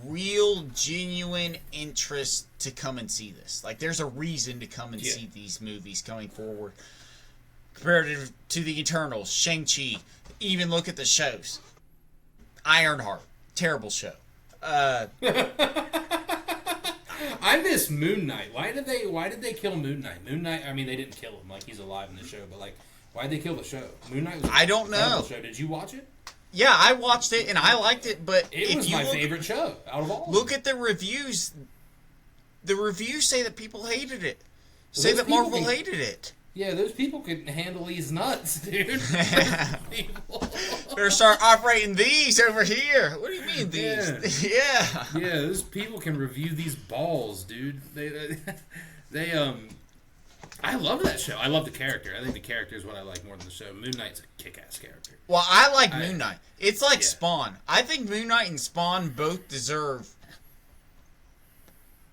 real, genuine interest to come and see this. Like, there's a reason to come and see these movies coming forward. Comparative to the Eternals, Shang-Chi, even look at the shows. Ironheart, terrible show. I miss Moon Knight. Why did they kill Moon Knight? Moon Knight, I mean, they didn't kill him, like, he's alive in the show, but, like, why'd they kill the show? Moon Knight was I don't know. Show. Did you watch it? Yeah, I watched it, and I liked it, but it was my favorite show out of all. Look at the reviews. The reviews say that people hated it. Say that Marvel hated it. Yeah, those people could handle these nuts, dude. Better start operating these over here. What do you mean these? Yeah. Yeah, those people can review these balls, dude. I love that show. I love the character. I think the character is what I like more than the show. Moon Knight's a kick-ass character. Well, I like Moon Knight. It's like Spawn. I think Moon Knight and Spawn both deserve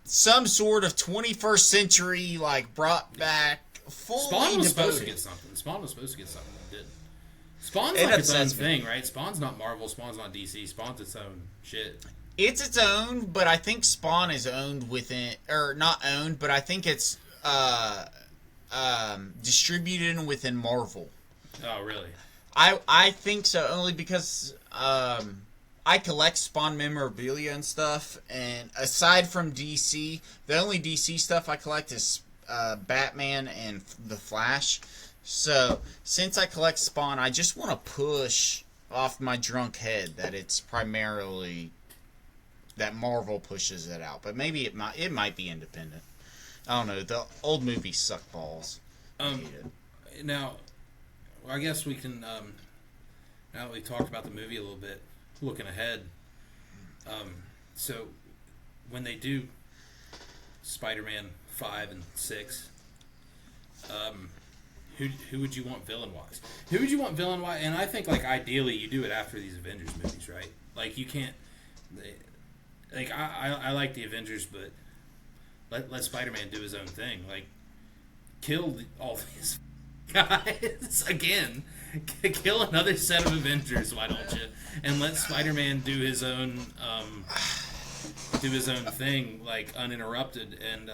some sort of 21st century, like, brought back, fully Spawn was supposed to devoted. get something. Spawn's like its own thing, right? Spawn's not Marvel. Spawn's not DC. Spawn's its own shit. It's its own, but I think Spawn is owned within, or not owned, but I think it's distributed within Marvel. Oh, really? I think so, only because I collect Spawn memorabilia and stuff, and aside from DC, the only DC stuff I collect is Batman and The Flash. So, since I collect Spawn, I just want to push off my drunk head that it's primarily that Marvel pushes it out. But maybe it might be independent. I don't know. The old movies suck balls. Now, I guess we can, now that we talked about the movie a little bit, looking ahead, so when they do Spider-Man 5 and 6, who would you want villain-wise? Who would you want villain-wise? And I think, like, ideally you do it after these Avengers movies, right? Like, you can't, like, I like the Avengers, but let Spider-Man do his own thing. Like, kill all these guys again. Kill another set of Avengers, why don't you? And let Spider-Man do his own thing, like, uninterrupted. And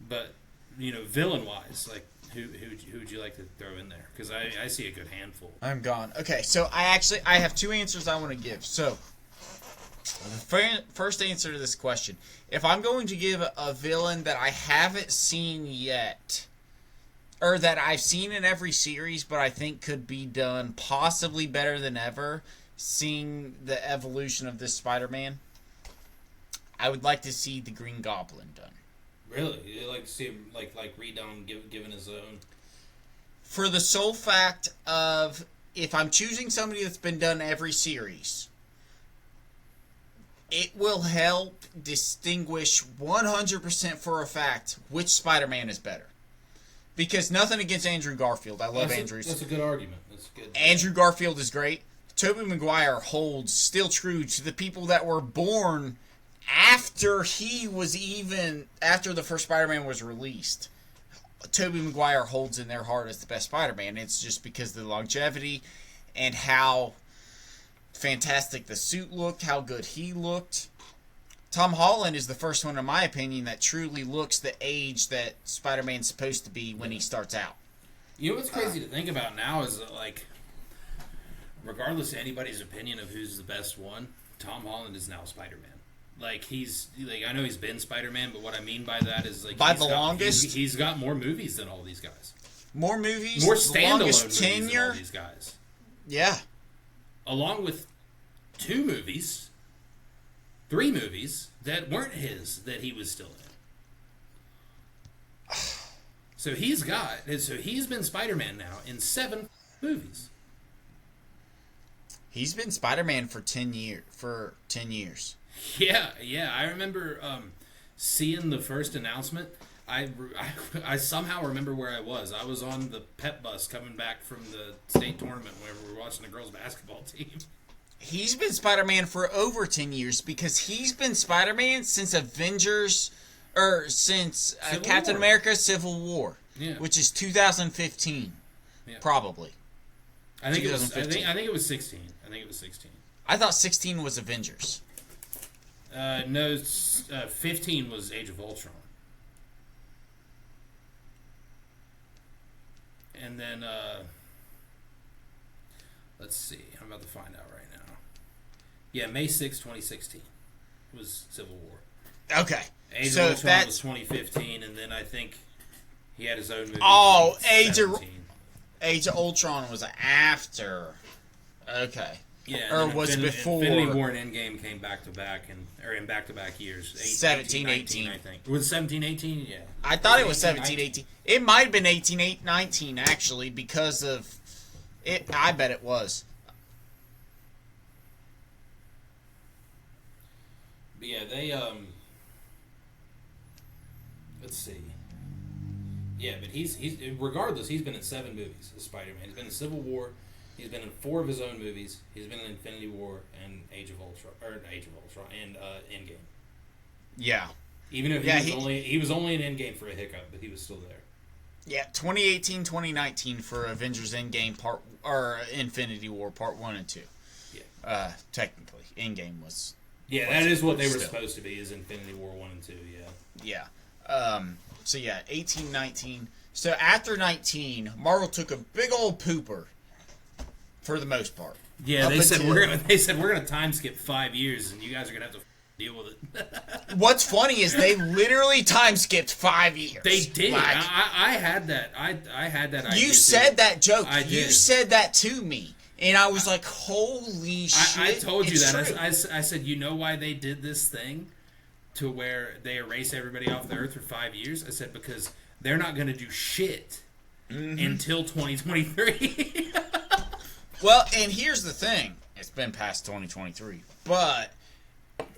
but you know, villain-wise, like, who would you like to throw in there? Because I see a good handful. I'm gone. Okay, so I have two answers I want to give. So the first answer to this question: if I'm going to give a villain that I haven't seen yet, or that I've seen in every series, but I think could be done possibly better than ever, seeing the evolution of this Spider-Man, I would like to see the Green Goblin done. Really? You like to see him like redone, given his own? For the sole fact of, if I'm choosing somebody that's been done every series, it will help distinguish 100% for a fact which Spider-Man is better. Because nothing against Andrew Garfield. I love Andrew. That's a good argument. That's good. Andrew Garfield is great. Tobey Maguire holds still true to the people that were born after the first Spider-Man was released. Tobey Maguire holds in their heart as the best Spider-Man. It's just because of the longevity and how fantastic the suit looked, how good he looked. Tom Holland is the first one, in my opinion, that truly looks the age that Spider-Man's supposed to be when he starts out. You know what's crazy to think about now is that, like, regardless of anybody's opinion of who's the best one, Tom Holland is now Spider-Man. Like, I know he's been Spider-Man, but what I mean by that is, like, he's got more movies than all these guys. More movies, more standalone movies tenure than all these guys. Yeah. Along with 3 movies that weren't his, that he was still in. So he's been Spider-Man now in 7 movies. He's been Spider-Man for 10 years. Yeah. I remember seeing the first announcement. I somehow remember where I was. I was on the pep bus coming back from the state tournament where we were watching the girls' basketball team. He's been Spider-Man for over 10 years because he's been Spider-Man since Captain America Civil War, which is 2015, probably. I think it was 16. I think it was 16. I thought 16 was Avengers. No, 15 was Age of Ultron. And then, let's see. I'm about to find out right now. Yeah, May 6, 2016 was Civil War. Okay. Age of Ultron was 2015, and then I think he had his own movie. Oh, Age of Ultron was after. Okay. Yeah, or was before. Infinity War and Endgame came back to back, in back-to-back years. 17, 18. I think. Was it 17, 18? Yeah. I thought it was 17, 18. It might have been 18, 19, actually, because of it. I bet it was. But yeah, they, let's see. Yeah, but he's regardless, he's been in 7 movies as Spider-Man. He's been in Civil War. He's been in 4 of his own movies. He's been in Infinity War and Age of Ultron and Endgame. Yeah. Even if he was only in Endgame for a hiccup, but he was still there. Yeah, 2018, 2019 for Avengers Endgame Infinity War Part 1 and 2. Yeah. Technically, Endgame was. Yeah, that is what they were supposed to be, is Infinity War 1 and 2, yeah. Yeah. So yeah, 18, 19. So after 19, Marvel took a big old pooper. For the most part. Yeah, they said we're gonna time skip 5 years, and you guys are gonna have to deal with it. What's funny is they literally time skipped 5 years. They did. Like, I had that. I had that idea. You said that joke. I did. You said that to me, and I was like, "Holy shit!" I told you that. I said, you know why they did this thing, to where they erase everybody off the earth for 5 years? I said because they're not gonna do shit until 2023. Well, and here's the thing. It's been past 2023. But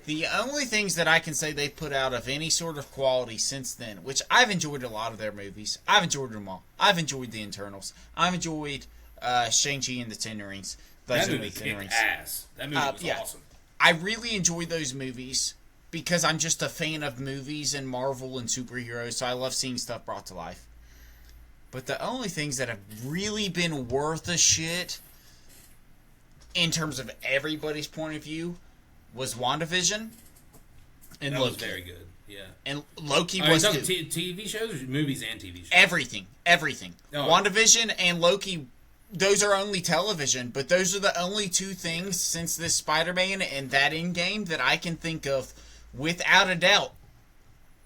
the only things that I can say they've put out of any sort of quality since then, which I've enjoyed a lot of their movies. I've enjoyed them all. I've enjoyed The Internals. I've enjoyed Shang-Chi and the Ten Rings. That movie kicked ass. That movie was awesome. I really enjoyed those movies because I'm just a fan of movies and Marvel and superheroes, so I love seeing stuff brought to life. But the only things that have really been worth a shit in terms of everybody's point of view was WandaVision and Loki. Was very good, yeah. And Loki was good. TV shows or movies and TV shows? Everything. Oh. WandaVision and Loki, those are only television, but those are the only 2 things since this Spider-Man and that Endgame that I can think of without a doubt.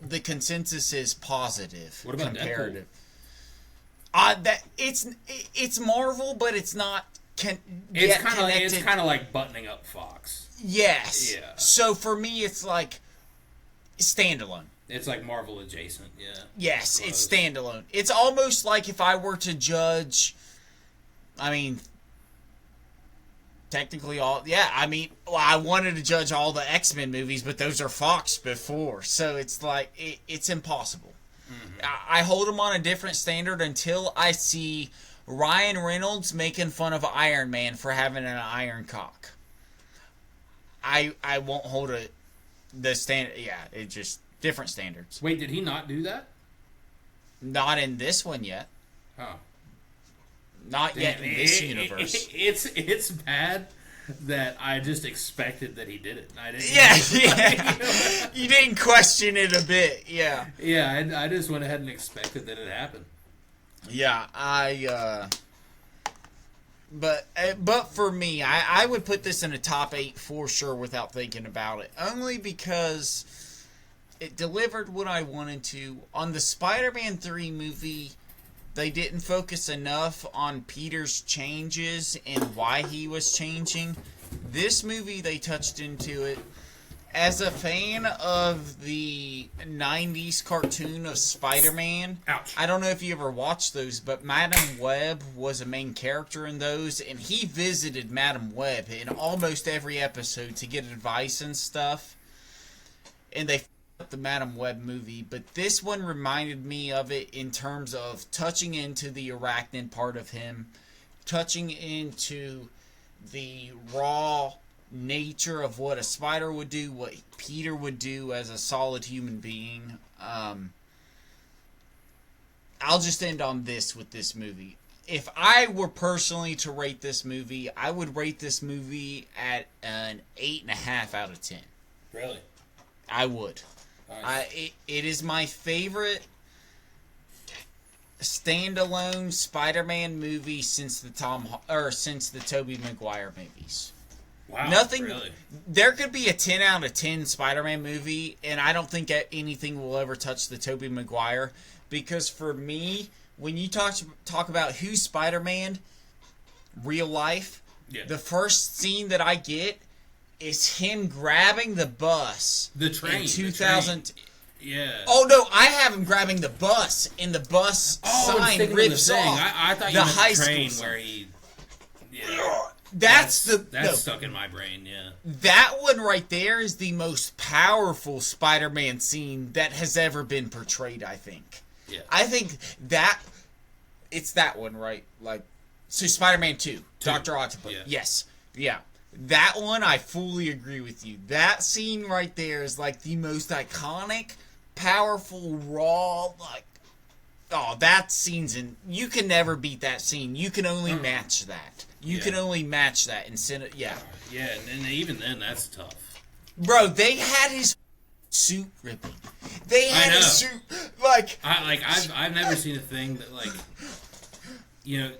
The consensus is positive. What about comparative? It's Marvel, but it's not. It's kind of like buttoning up Fox. Yes. Yeah. So for me, it's like standalone. It's like Marvel adjacent. Yeah. Yes, it's standalone. It's almost like if I were to judge. I mean, technically all. Yeah. I mean, I wanted to judge all the X-Men movies, but those are Fox before, so it's like it's impossible. Mm-hmm. I hold them on a different standard until I see Ryan Reynolds making fun of Iron Man for having an iron cock. I won't hold it. The standard, yeah, it just different standards. Wait, did he not do that? Not in this one yet. Oh, not yet in this universe. It's bad that I just expected that he did it. I didn't. Yeah. You didn't question it a bit. Yeah. Yeah, I just went ahead and expected that it happened. Yeah, But for me, I would put this in a top 8 for sure without thinking about it. Only because it delivered what I wanted to. On the Spider-Man 3 movie, they didn't focus enough on Peter's changes and why he was changing. This movie, they touched into it. As a fan of the 90s cartoon of Spider-Man, ouch. I don't know if you ever watched those, but Madam Web was a main character in those, and he visited Madam Web in almost every episode to get advice and stuff. And they up the Madam Web movie, but this one reminded me of it in terms of touching into the arachnid part of him, touching into the raw nature of what a spider would do, what Peter would do as a solid human being. I'll just end on this with this movie. If I were personally to rate this movie, I would rate this movie at an 8.5 out of 10. Really? I would. Nice. It is my favorite standalone Spider-Man movie since the Tobey Maguire movies. Wow. Nothing. Really? There could be a 10 out of 10 Spider-Man movie, and I don't think anything will ever touch the Tobey Maguire, because for me, when you talk about who's Spider-Man, real life, the first scene that I get is him grabbing the bus. The train. In 2000. Yeah. Oh no, I have him grabbing the bus, and the bus sign rips off. I thought you the meant high the train school where he. Yeah. That's stuck in my brain. Yeah. That one right there is the most powerful Spider-Man scene that has ever been portrayed, I think. Yeah. I think that it's that one, right? Like, so Spider-Man 2, Dr. Octopus. Yeah. Yes. Yeah. That one, I fully agree with you. That scene right there is like the most iconic, powerful, raw, like, oh, that scene's you can never beat that scene. You can only match that. You can only match that and send it, yeah. Yeah, and even then, that's tough. Bro, they had his suit ripping. They had his suit, I've never seen a thing that, like, you know,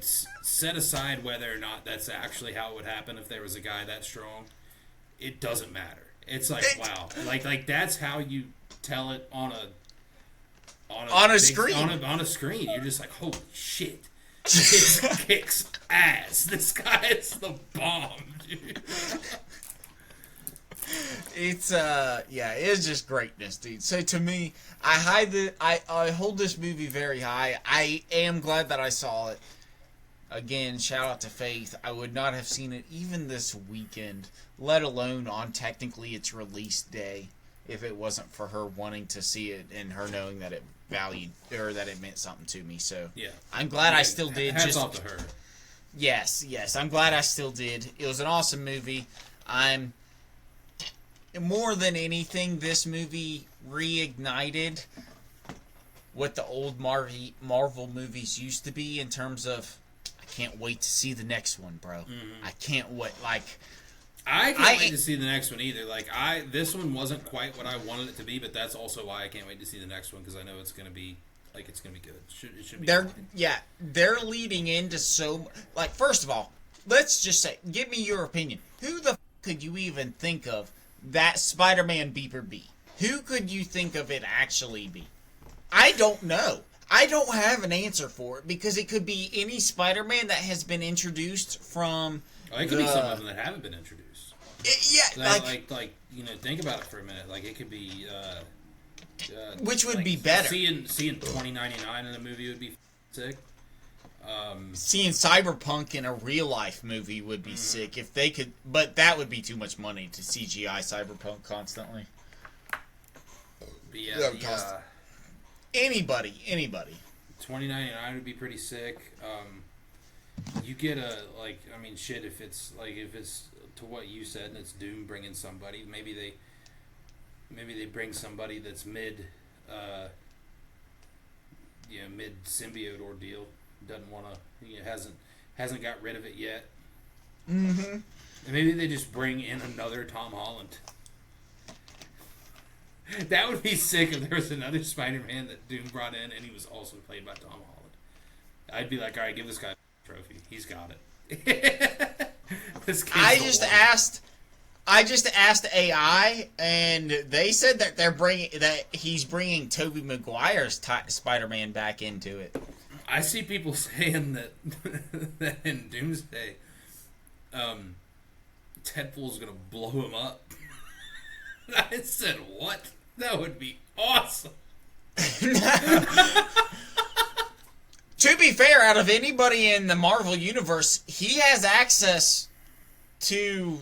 set aside whether or not that's actually how it would happen if there was a guy that strong. It doesn't matter. It's like, wow. Like that's how you tell it on a screen. On a screen. You're just like, holy shit. This kicks ass. This guy is the bomb, dude. It's it's just greatness, dude. So to me, I hold this movie very high. I am glad that I saw it. Again, shout out to Faith. I would not have seen it even this weekend, let alone on technically its release day, if it wasn't for her wanting to see it and her knowing that it valued or that it meant something to me. So yeah, I'm glad I still did. Hats off to her. Yes, I'm glad I still did. It was an awesome movie. I'm more than anything, this movie reignited what the old Marvel movies used to be in terms of, I can't wait to see the next one, bro. Mm-hmm. I can't wait. Like, I can't wait to see the next one either. Like, this one wasn't quite what I wanted it to be, but that's also why I can't wait to see the next one, because I know it's gonna be good. It should be. They're leading into so, like, first of all, let's just say, give me your opinion. Who the could you even think of that Spider-Man beeper be? Who could you think of it actually be? I don't know. I don't have an answer for it, because it could be any Spider-Man that has been introduced from. Oh, it could be some of them that haven't been introduced. Like you know, think about it for a minute. Like, it could be. Which would be better? Seeing 2099 in a movie would be sick. Seeing Cyberpunk in a real life movie would be sick if they could, but that would be too much money to CGI Cyberpunk constantly. But yeah, anybody. 2099 would be pretty sick. you get a shit. If it's to what you said, and it's Doom bringing somebody, maybe they bring somebody that's mid symbiote ordeal. Doesn't want to, hasn't got rid of it yet. Mm-hmm. And maybe they just bring in another Tom Holland. That would be sick if there was another Spider-Man that Doom brought in and he was also played by Tom Holland. I'd be like, all right, give this guy a trophy. He's got it. I just asked AI, and they said that he's bringing Tobey Maguire's Spider-Man back into it. I see people saying that in Doomsday, Deadpool's gonna blow him up. I said, what? That would be awesome. To be fair, out of anybody in the Marvel Universe, he has access to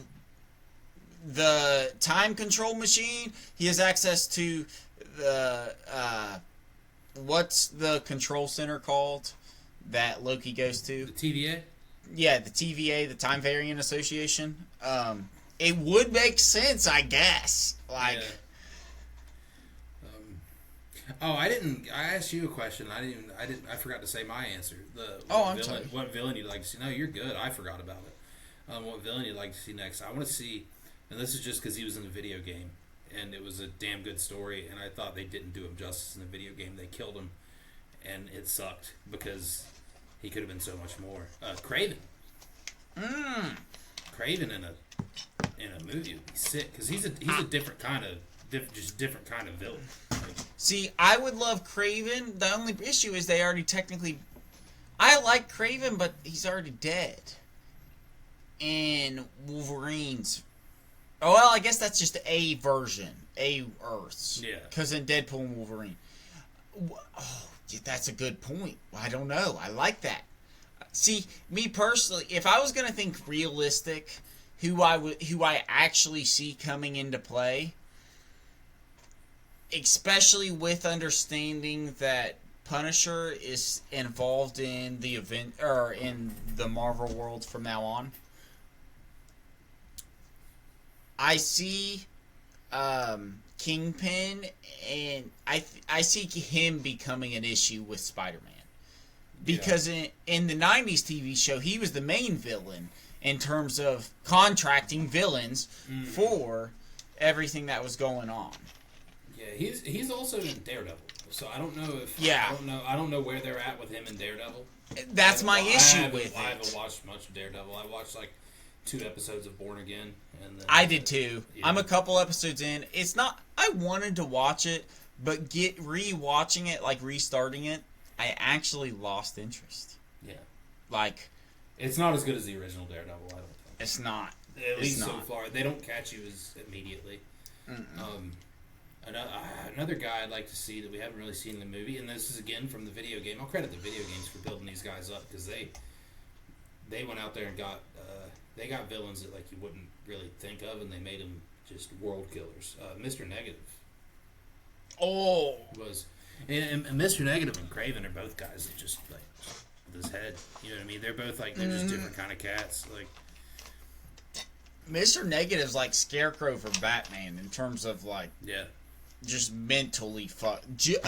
the time control machine. He has access to the what's the control center called that Loki goes to? The TVA? Yeah, the TVA, the Time Variant Association. It would make sense, I guess. Like, yeah. I asked you a question. I forgot to say my answer. Sorry. What villain you'd like to see? No, you're good. I forgot about it. What villain you'd like to see next? I want to see, and this is just because he was in the video game, and it was a damn good story, and I thought they didn't do him justice in the video game. They killed him, and it sucked because he could have been so much more. Kraven. Kraven in a movie would be sick because he's a different kind of villain. See, I would love Kraven. The only issue is they already technically. I like Kraven, but he's already dead. And Wolverine's. Oh well, I guess that's just a version, a Earths. Yeah. Because in Deadpool and Wolverine. Oh, that's a good point. I don't know. I like that. See, me personally, if I was gonna think realistic, who I actually see coming into play, especially with understanding that Punisher is involved in the event or in the Marvel world from now on, I see Kingpin, and I see him becoming an issue with Spider-Man. Because in the 90s TV show, he was the main villain in terms of contracting villains for everything that was going on. Yeah, he's also in Daredevil. So I don't know if I don't know where they're at with him in Daredevil. That's my issue with it. I haven't watched much of Daredevil. I watched like 2 episodes of Born Again, and then I did too. Yeah. I'm a couple episodes in. It's not. I wanted to watch it, but rewatching it, like restarting it, I actually lost interest. Yeah, like it's not as good as the original Daredevil. I don't think it's not. At least so far, they don't catch you as immediately. Another guy I'd like to see that we haven't really seen in the movie, and this is again from the video game. I'll credit the video games for building these guys up because they went out there and got they got villains that like you wouldn't really think of, and they made them just world killers. Mr. Negative. Oh, was and Mr. Negative and Kraven are both guys that just like with his head. You know what I mean? They're both like they're just different kind of cats. Like Mr. Negative's like Scarecrow for Batman in terms of like just mentally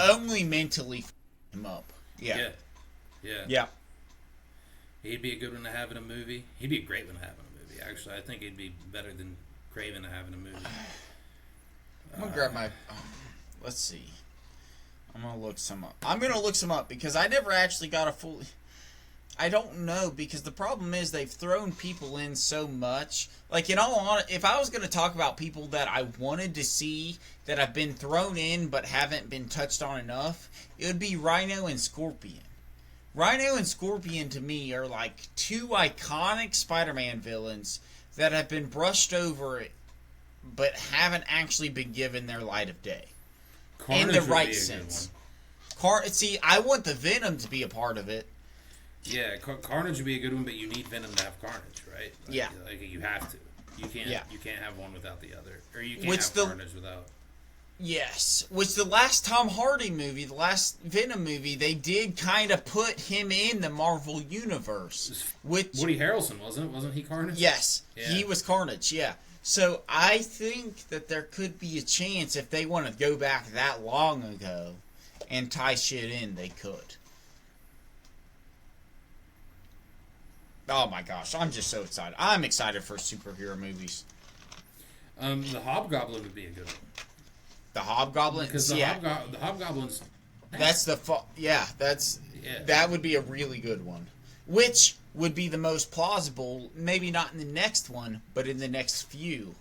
only mentally him up. Yeah. He'd be a good one to have in a movie. He'd be a great one to have in a movie. Actually, I think he'd be better than Kraven to have in a movie. I'm gonna grab my. Let's see. I'm gonna look some up. Because I never actually got a full. I don't know, because the problem is they've thrown people in so much. Like, in all honesty, if I was going to talk about people that I wanted to see that have been thrown in but haven't been touched on enough, it would be Rhino and Scorpion. Rhino and Scorpion, to me, are like 2 iconic Spider-Man villains that have been brushed over but haven't actually been given their light of day. Carnage in the right sense. See, I want the Venom to be a part of it. Yeah, Carnage would be a good one, but you need Venom to have Carnage, right? Like, like you have to. You can't. You can't have one without the other, or you can't have Carnage without. Yes, which the last Tom Hardy movie, the last Venom movie, they did kind of put him in the Marvel universe. Which Woody Harrelson, wasn't it? Wasn't he Carnage? yes, Yeah. he was Carnage. Yeah, so I think that there could be a chance if they want to go back that long ago and tie shit in, they could. Oh my gosh, I'm just so excited. I'm excited for superhero movies. The Hobgoblin would be a good one. The Hobgoblin, Because the Hobgoblin's... that's that would be a really good one. Which would be the most plausible, maybe not in the next one, but in the next few,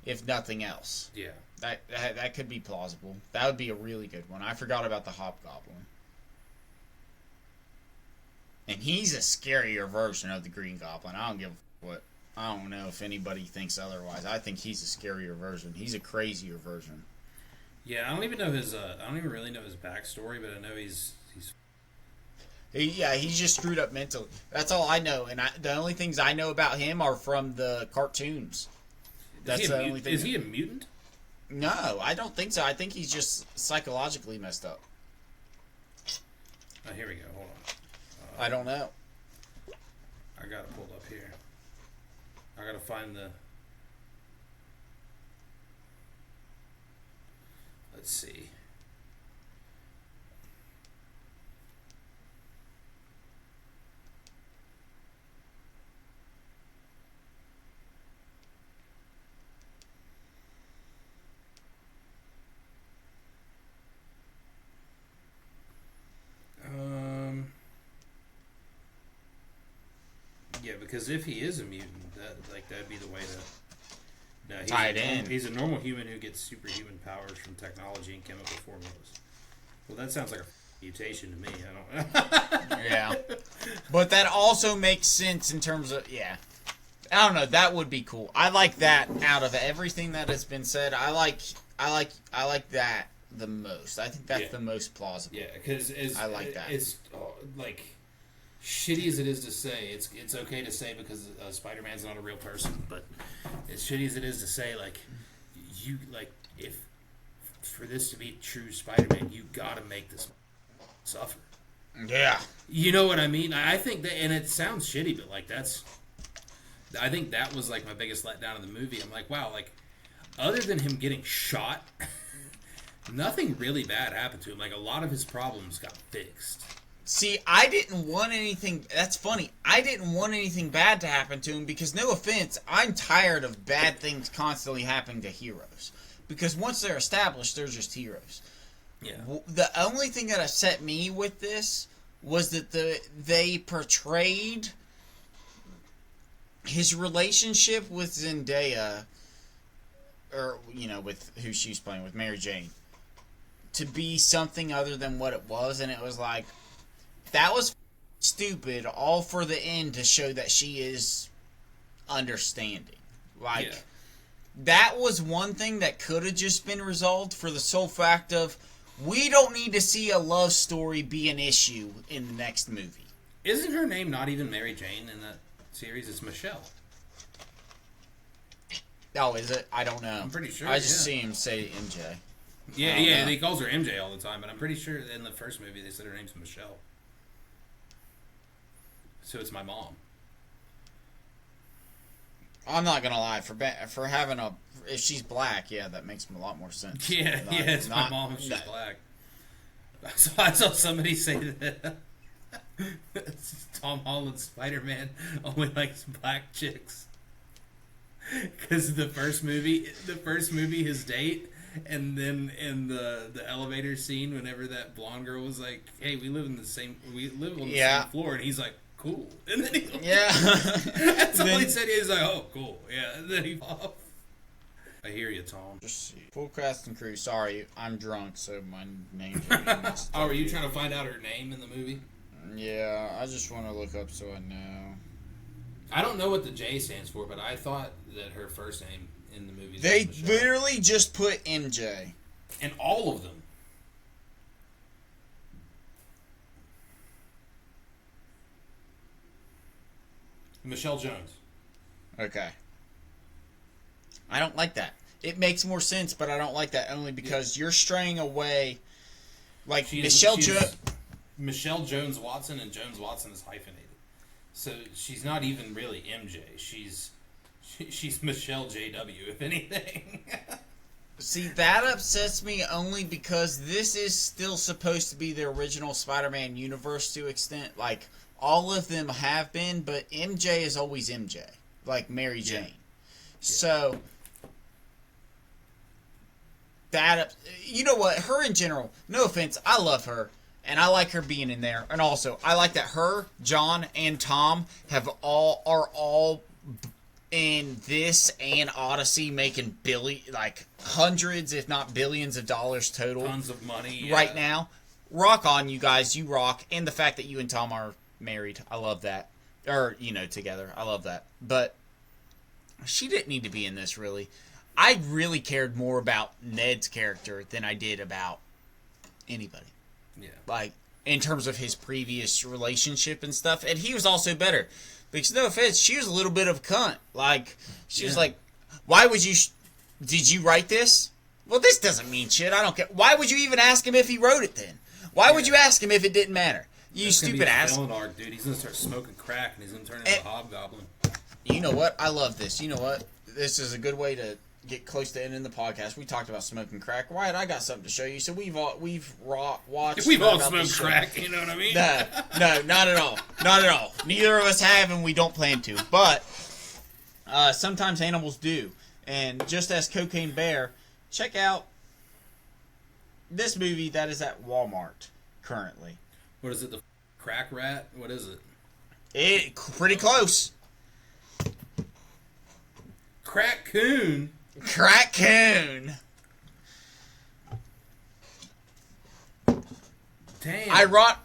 if nothing else. Yeah. That could be plausible. That would be a really good one. I forgot about the Hobgoblin. And he's a scarier version of the Green Goblin. I don't know if anybody thinks otherwise. I think he's a scarier version. He's a crazier version. Yeah, I don't even know his. I don't even really know his backstory, but I know he's. He's just screwed up mentally. That's all I know, and the only things I know about him are from the cartoons. That's the only thing. Is he a mutant? No, I don't think so. I think he's just psychologically messed up. Oh, here we go. Hold on. I don't know. I got it pulled up here. I gotta find the. Let's see. Yeah, because if he is a mutant, that'd be the way to. No, he's tie it in. He's a normal human who gets superhuman powers from technology and chemical formulas. Well, that sounds like a mutation to me. I don't know. Yeah, but that also makes sense in terms of I don't know. That would be cool. I like that out of everything that has been said. I like that the most. I think that's the most plausible. Yeah, because I like that. It's like shitty as it is to say, it's okay to say because Spider-Man's not a real person, but as shitty as it is to say, if for this to be true Spider-Man, you gotta make this suffer. Yeah. You know what I mean? I think that, and it sounds shitty, but I think that was like my biggest letdown in the movie. I'm like, wow, other than him getting shot, nothing really bad happened to him. Like, a lot of his problems got fixed. See, I didn't want anything. That's funny. I didn't want anything bad to happen to him because, no offense, I'm tired of bad things constantly happening to heroes. Because once they're established, they're just heroes. Yeah. The only thing that upset me with this was that they portrayed his relationship with Zendaya, or with who she was playing with, Mary Jane, to be something other than what it was, and it was like, that was stupid, all for the end to show that she is understanding. That was one thing that could have just been resolved for the sole fact of, we don't need to see a love story be an issue in the next movie. Isn't her name not even Mary Jane in that series? It's Michelle. Oh, is it? I don't know. I'm pretty sure. I just see him say MJ. Yeah, he calls her MJ all the time, but I'm pretty sure in the first movie they said her name's Michelle. So it's my mom. I'm not gonna lie, for having if she's black, that makes a lot more sense. Yeah, it's my mom if she's black. So I saw somebody say that Tom Holland's Spider-Man only likes black chicks. Because the first movie, his date, and then in the elevator scene, whenever that blonde girl was like, "Hey, we live on the same same floor," and he's like, "Cool," and then that's all he said. He's like, "Oh, cool, yeah," and then he off. I hear you, Tom. Just see. Full cast and crew. Sorry, I'm drunk, so my name's. Oh, are you trying to find out her name in the movie? Yeah, I just want to look up so I know. I don't know what the J stands for, but I thought that her first name in the movie. They literally just put MJ. And all of them. Michelle Jones. Okay. I don't like that. It makes more sense, but I don't like that only because you're straying away. Like Michelle Jones Watson, and Jones Watson is hyphenated, so she's not even really MJ. She's Michelle JW, if anything. See, that upsets me only because this is still supposed to be the original Spider-Man universe to extent. Like, all of them have been, but MJ is always MJ. Like Mary Jane. Yeah. So, you know what? Her in general, no offense, I love her. And I like her being in there. And also, I like that her, John, and Tom are all in this and Odyssey making hundreds, if not billions of dollars total. Tons of money. Right now. Rock on, you guys. You rock. And the fact that you and Tom are married. I love that. Or, together. I love that. But she didn't need to be in this, really. I really cared more about Ned's character than I did about anybody. Yeah. Like, in terms of his previous relationship and stuff. And he was also better. Because, no offense, she was a little bit of a cunt. Like, she was like, why would you... Did you write this? Well, this doesn't mean shit. I don't care. Why would you even ask him if he wrote it then? Why would you ask him if it didn't matter? You That's stupid ass. Villain arc, dude. He's going to start smoking crack and he's going to turn into a hobgoblin. You know what? I love this. You know what? This is a good way to get close to ending the podcast. We talked about smoking crack. Wyatt, I got something to show you. So we've watched. We've all smoked crack. You know what I mean? No, not at all. Not at all. Neither of us have, and we don't plan to. But sometimes animals do. And just as Cocaine Bear, check out this movie that is at Walmart currently. What is it? The Crack Rat? What is it? Pretty close. Crack-coon. Crack-coon. Damn.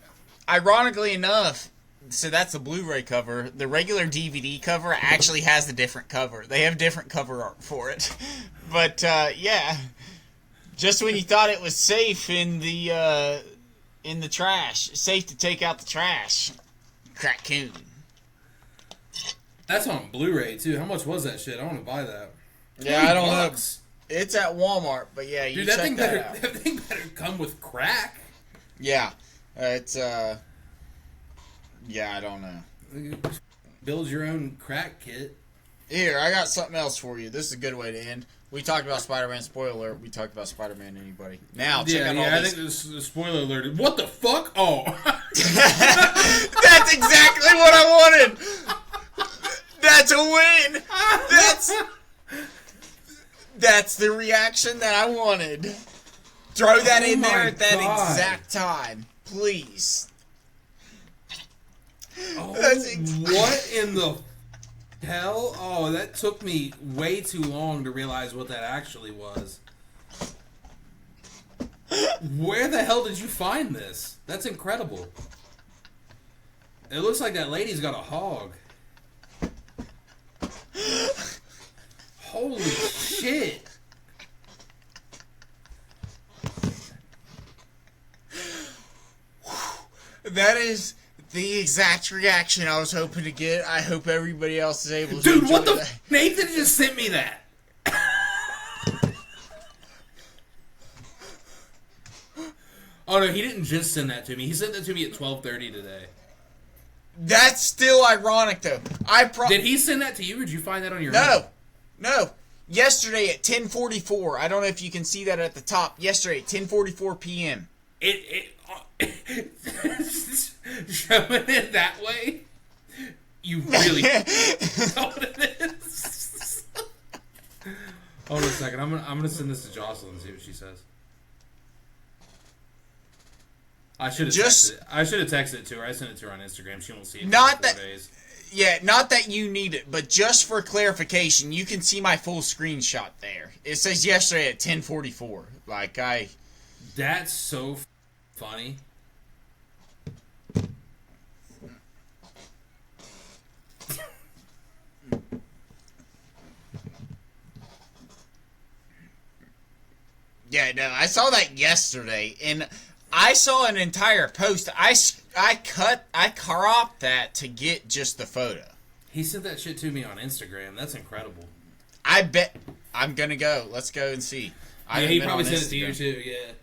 Ironically enough, so that's the Blu-ray cover. The regular DVD cover actually has a different cover. They have different cover art for it. But, yeah. Just when you thought it was safe in the trash. Safe to take out the trash. Crack-coon. That's on Blu-ray, too. How much was that shit? I want to buy that. Yeah, I don't know. It's at Walmart, but yeah, you check that out. That thing better come with crack. Yeah. It's, yeah, I don't know. Build your own crack kit. Here, I got something else for you. This is a good way to end. We talked about Spider-Man. Spoiler alert. We talked about Spider-Man anybody. Now, check out all this. I think this is a spoiler alert. What the fuck? Oh. That's exactly what I wanted. That's a win. That's the reaction that I wanted. Throw that in there at that exact time, please. Oh, what in the hell? Oh, that took me way too long to realize what that actually was. Where the hell did you find this? That's incredible. It looks like that lady's got a hog. Holy shit. That is the exact reaction I was hoping to get. I hope everybody else is able to Dude, enjoy what the that. Nathan just sent me that. Oh no, he didn't just send that to me. He sent that to me at 12:30 today. That's still ironic, though. Did he send that to you, or did you find that on your own? No. Yesterday at 10:44. I don't know if you can see that at the top. Yesterday at 10:44 p.m. Showing it that way? You really know what it is? Hold on a second. I'm gonna send this to Jocelyn and see what she says. I should have texted it to her. I sent it to her on Instagram. She won't see it in 4 days. Yeah, not that you need it, but just for clarification, you can see my full screenshot there. It says yesterday at 10:44. That's so funny. Yeah, no, I saw that yesterday, and I saw an entire post. I cropped that to get just the photo. He sent that shit to me on Instagram. That's incredible. I bet I'm gonna go. Let's go and see. Yeah, he probably sent it to you too. Yeah,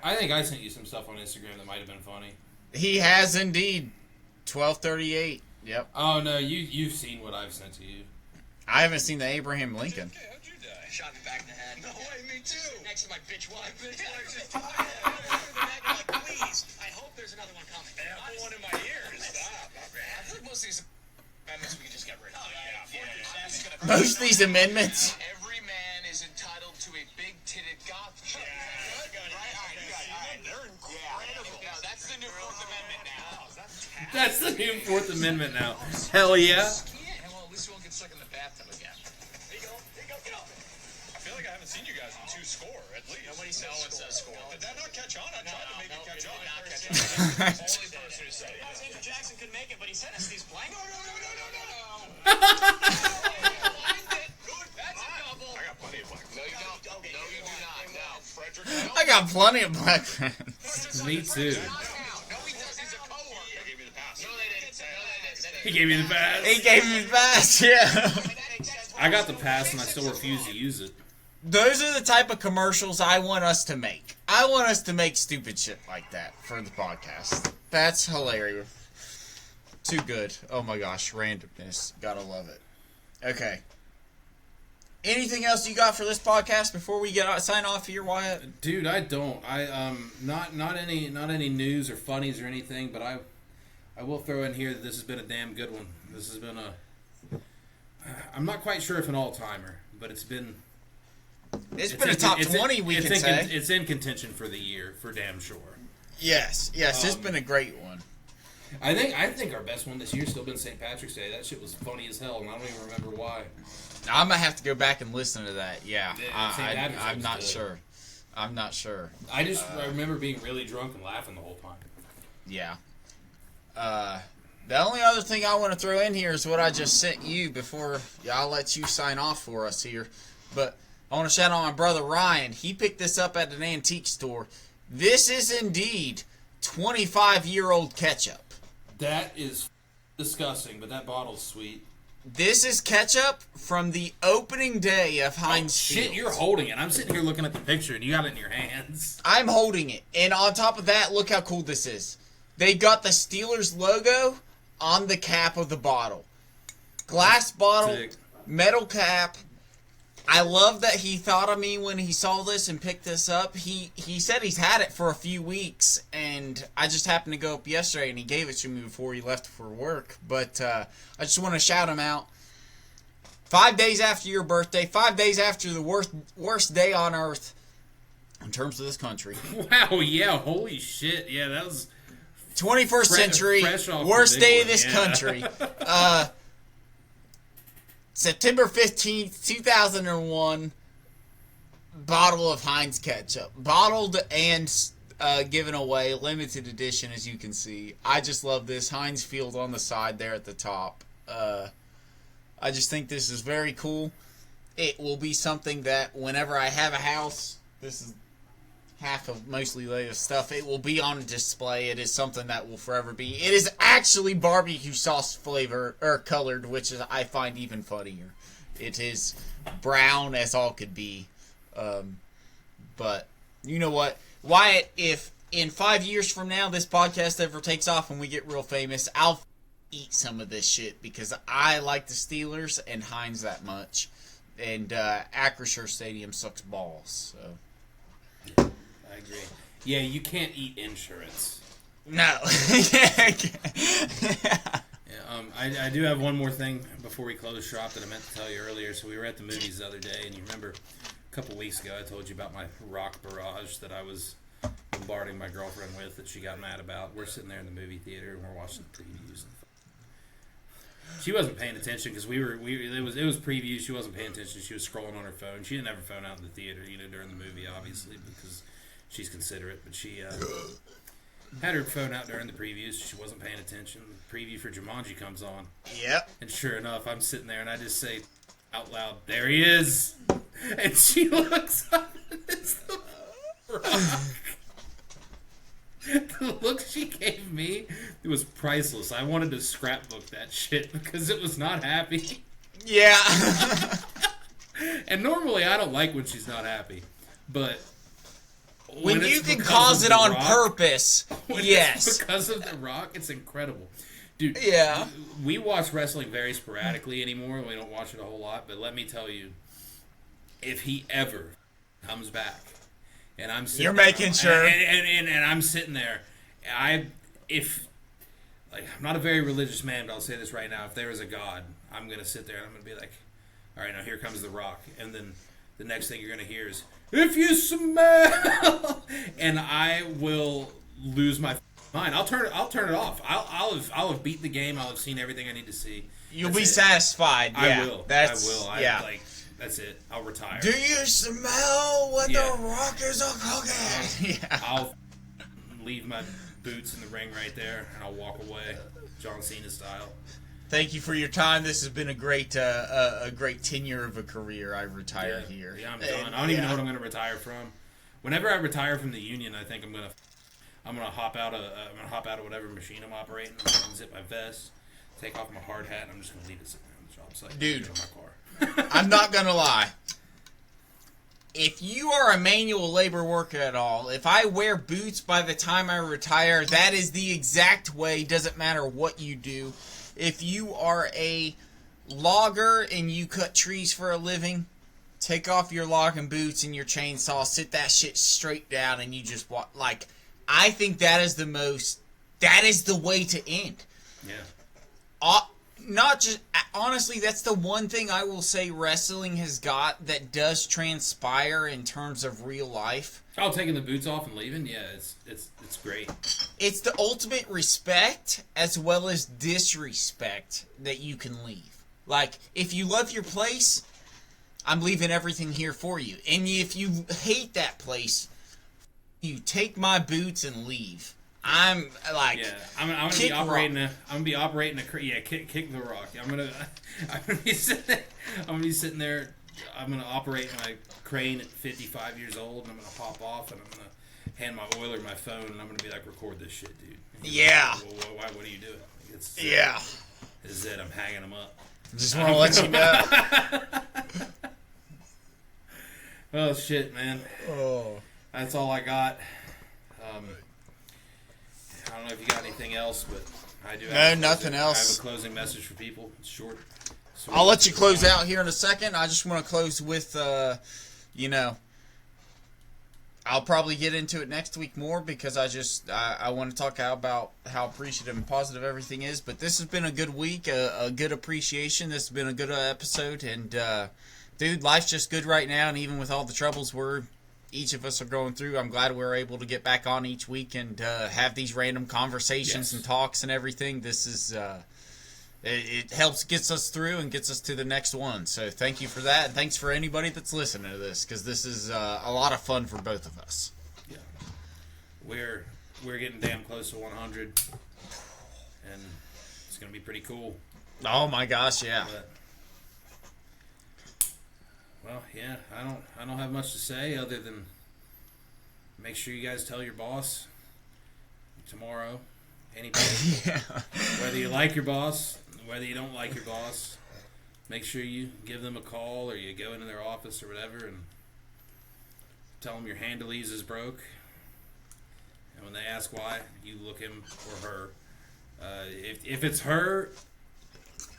I think I sent you some stuff on Instagram that might have been funny. He has indeed. 1238. Yep. Oh no, you've seen what I've sent to you. I haven't seen the Abraham Lincoln. How'd you die? Shot in the back of the head. No way, me too. Next to my bitch wife. Please. I hope there's another one coming. I put one in my ears. Stop. I feel like most of these amendments we can just get rid of. Most of these amendments. Every man is entitled to a big-titted goth chick. They're incredible. Yeah, that's the new Fourth Amendment now. That's the new Fourth Amendment now. Hell yeah. Yeah, well, at least you won't get stuck in the bathtub again. There you go. Get up. I feel like I haven't seen you guys in 2 score, at least. No one says score. Did that not catch on? I tried to make it catch on. Not catch on. Only person who said it. Andrew Jackson couldn't make it, but he sent us these blanks. No. That's a double. I got plenty of black. No, you don't. No, you do not. No. Frederick. I got plenty of black friends. Me too. No, he does. He's a coworker. I gave you the pass. No, they didn't. He gave me the pass. He gave me the pass, yeah. I got the pass and I still refuse to use it. Those are the type of commercials I want us to make. I want us to make stupid shit like that for the podcast. That's hilarious. Too good. Oh my gosh, randomness. Gotta love it. Okay. Anything else you got for this podcast before we sign off here, Wyatt? Dude, I don't. Not any news or funnies or anything, but I will throw in here that this has been a damn good one. This has been I'm not quite sure if an all-timer, but it's been a top 20, we can say. It's in contention for the year, for damn sure. Yes, it's been a great one. I think our best one this year's still been St. Patrick's Day. That shit was funny as hell, and I don't even remember why. I'm gonna have to go back and listen to that. Yeah, I'm not sure. I'm not sure. I remember being really drunk and laughing the whole time. Yeah. The only other thing I want to throw in here is what I just sent you before I'll let you sign off for us here. But I want to shout out my brother Ryan. He picked this up at an antique store. This is indeed 25-year-old ketchup. That is disgusting, but that bottle's sweet. This is ketchup from the opening day of Heinz Shit, Field. you're holding it. I'm sitting here looking at the picture, and you got it in your hands. I'm holding it. And on top of that, look how cool this is. They got the Steelers logo on the cap of the bottle. Glass bottle, Sick. metal cap. I love that he thought of me when he saw this and picked this up. He said he's had it for a few weeks, and I just happened to go up yesterday, and he gave it to me before he left for work. But I just want to shout him out. 5 days after your birthday, 5 days after the worst day on earth in terms of this country. Wow, yeah, holy shit. Yeah, that was 21st century, fresh off worst the day big of this one, yeah. country. September 15th, 2001, bottle of Heinz ketchup. Bottled and given away, limited edition, as you can see. I just love this. Heinz Field on the side there at the top. I just think this is very cool. It will be something that whenever I have a house, this is half of mostly latest stuff, it will be on display. It is something that will forever be. It is actually barbecue sauce flavor or colored, which is I find even funnier. It is brown as all could be. But you know what, Wyatt, if in 5 years from now this podcast ever takes off and we get real famous, I'll eat some of this shit because I like the Steelers and Heinz that much, and Acrisure Stadium sucks balls. So I agree. Yeah, you can't eat insurance. no. I do have one more thing before we close shop that I meant to tell you earlier. So we were at the movies the other day, and you remember a couple weeks ago I told you about my rock barrage that I was bombarding my girlfriend with that she got mad about. We're sitting there in the movie theater and we're watching the previews. She wasn't paying attention because it was previews. She wasn't paying attention. She was scrolling on her phone. She didn't have her phone out in the theater, during the movie, obviously, because she's considerate. But she had her phone out during the previews. She wasn't paying attention. The preview for Jumanji comes on. Yep. And sure enough, I'm sitting there and I just say out loud, "There he is!" And she looks up and it's the Rock. The look she gave me, it was priceless. I wanted to scrapbook that shit because it was not happy. Yeah. And normally I don't like when she's not happy, but When you it's can because cause of it The on Rock- purpose, when yes. it's because of The Rock, it's incredible. Dude, Yeah. we watch wrestling very sporadically anymore. We don't watch it a whole lot, but let me tell you, if he ever comes back, and I'm sitting You're there, making sure. and I'm sitting there, I'm not a very religious man, but I'll say this right now: if there is a God, I'm gonna sit there and I'm gonna be like, all right, now here comes The Rock, and then the next thing you're gonna hear is, if you smell, and I will lose my mind. I'll turn it off. I'll have beat the game. I'll have seen everything I need to see. You'll That's be it. satisfied. Yeah, I will. That's, I will. Yeah. That's it. I'll retire. Do you smell what Yeah. the Rock is a cooking? Yeah. I'll leave my boots in the ring right there, and I'll walk away, John Cena style. Thank you for your time. This has been a great tenure of a career. I retired here. Yeah, I'm done. I don't even know what I'm going to retire from. Whenever I retire from the union, I think I'm gonna hop out of whatever machine I'm operating. I'm gonna unzip my vest, take off my hard hat, and I'm just gonna leave it sitting there on the job site. Dude. In my car. I'm not gonna lie. If you are a manual labor worker at all, if I wear boots by the time I retire, that is the exact way. Doesn't matter what you do. If you are a logger and you cut trees for a living, take off your logging boots and your chainsaw, sit that shit straight down, and you just walk. Like, I think that is the way to end. Yeah. Not just, honestly, that's the one thing I will say wrestling has got that does transpire in terms of real life. Oh, taking the boots off and leaving? Yeah, it's great. It's the ultimate respect as well as disrespect that you can leave. Like, if you love your place, I'm leaving everything here for you. And if you hate that place, you take my boots and leave. I'm like, Yeah, I'm gonna be operating a kick the Rock. I'm gonna be sitting there. I'm gonna operate my crane at 55 years old, and I'm gonna hop off, and I'm gonna hand my oiler my phone, and I'm gonna be like, record this shit, dude. Yeah. Why? What are you doing? Yeah. This is it. I'm hanging them up. Just want to let you know. Oh shit, man. Oh. That's all I got. I don't know if you got anything else, but I do. Nothing else. I have a closing message for people. It's short. Sweet. I'll let you close out here in a second. I just want to close with, I'll probably get into it next week more because I want to talk about how appreciative and positive everything is. But this has been a good week, a good appreciation. This has been a good episode. And, dude, life's just good right now. And even with all the troubles each of us are going through, I'm glad we're able to get back on each week and have these random conversations and talks and everything. This is it helps gets us through and gets us to the next one. So thank you for that, and thanks for anybody that's listening to this because this is a lot of fun for both of us. Yeah, we're getting damn close to 100, and it's gonna be pretty cool. Oh my gosh, yeah. But, well, yeah, I don't have much to say other than make sure you guys tell your boss tomorrow, anybody, Yeah. whether you like your boss, whether you don't like your boss, make sure you give them a call or you go into their office or whatever and tell them your Handleez is broke. And when they ask why, you look him or her. If it's her,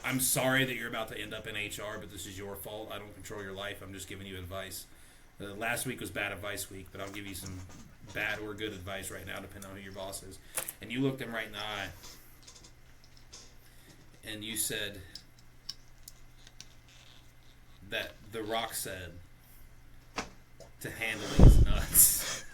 I'm sorry that you're about to end up in HR, but this is your fault. I don't control your life. I'm just giving you advice. Last week was bad advice week, but I'll give you some bad or good advice right now, depending on who your boss is. And you looked them right in the eye, and you said that The Rock said to handle these nuts.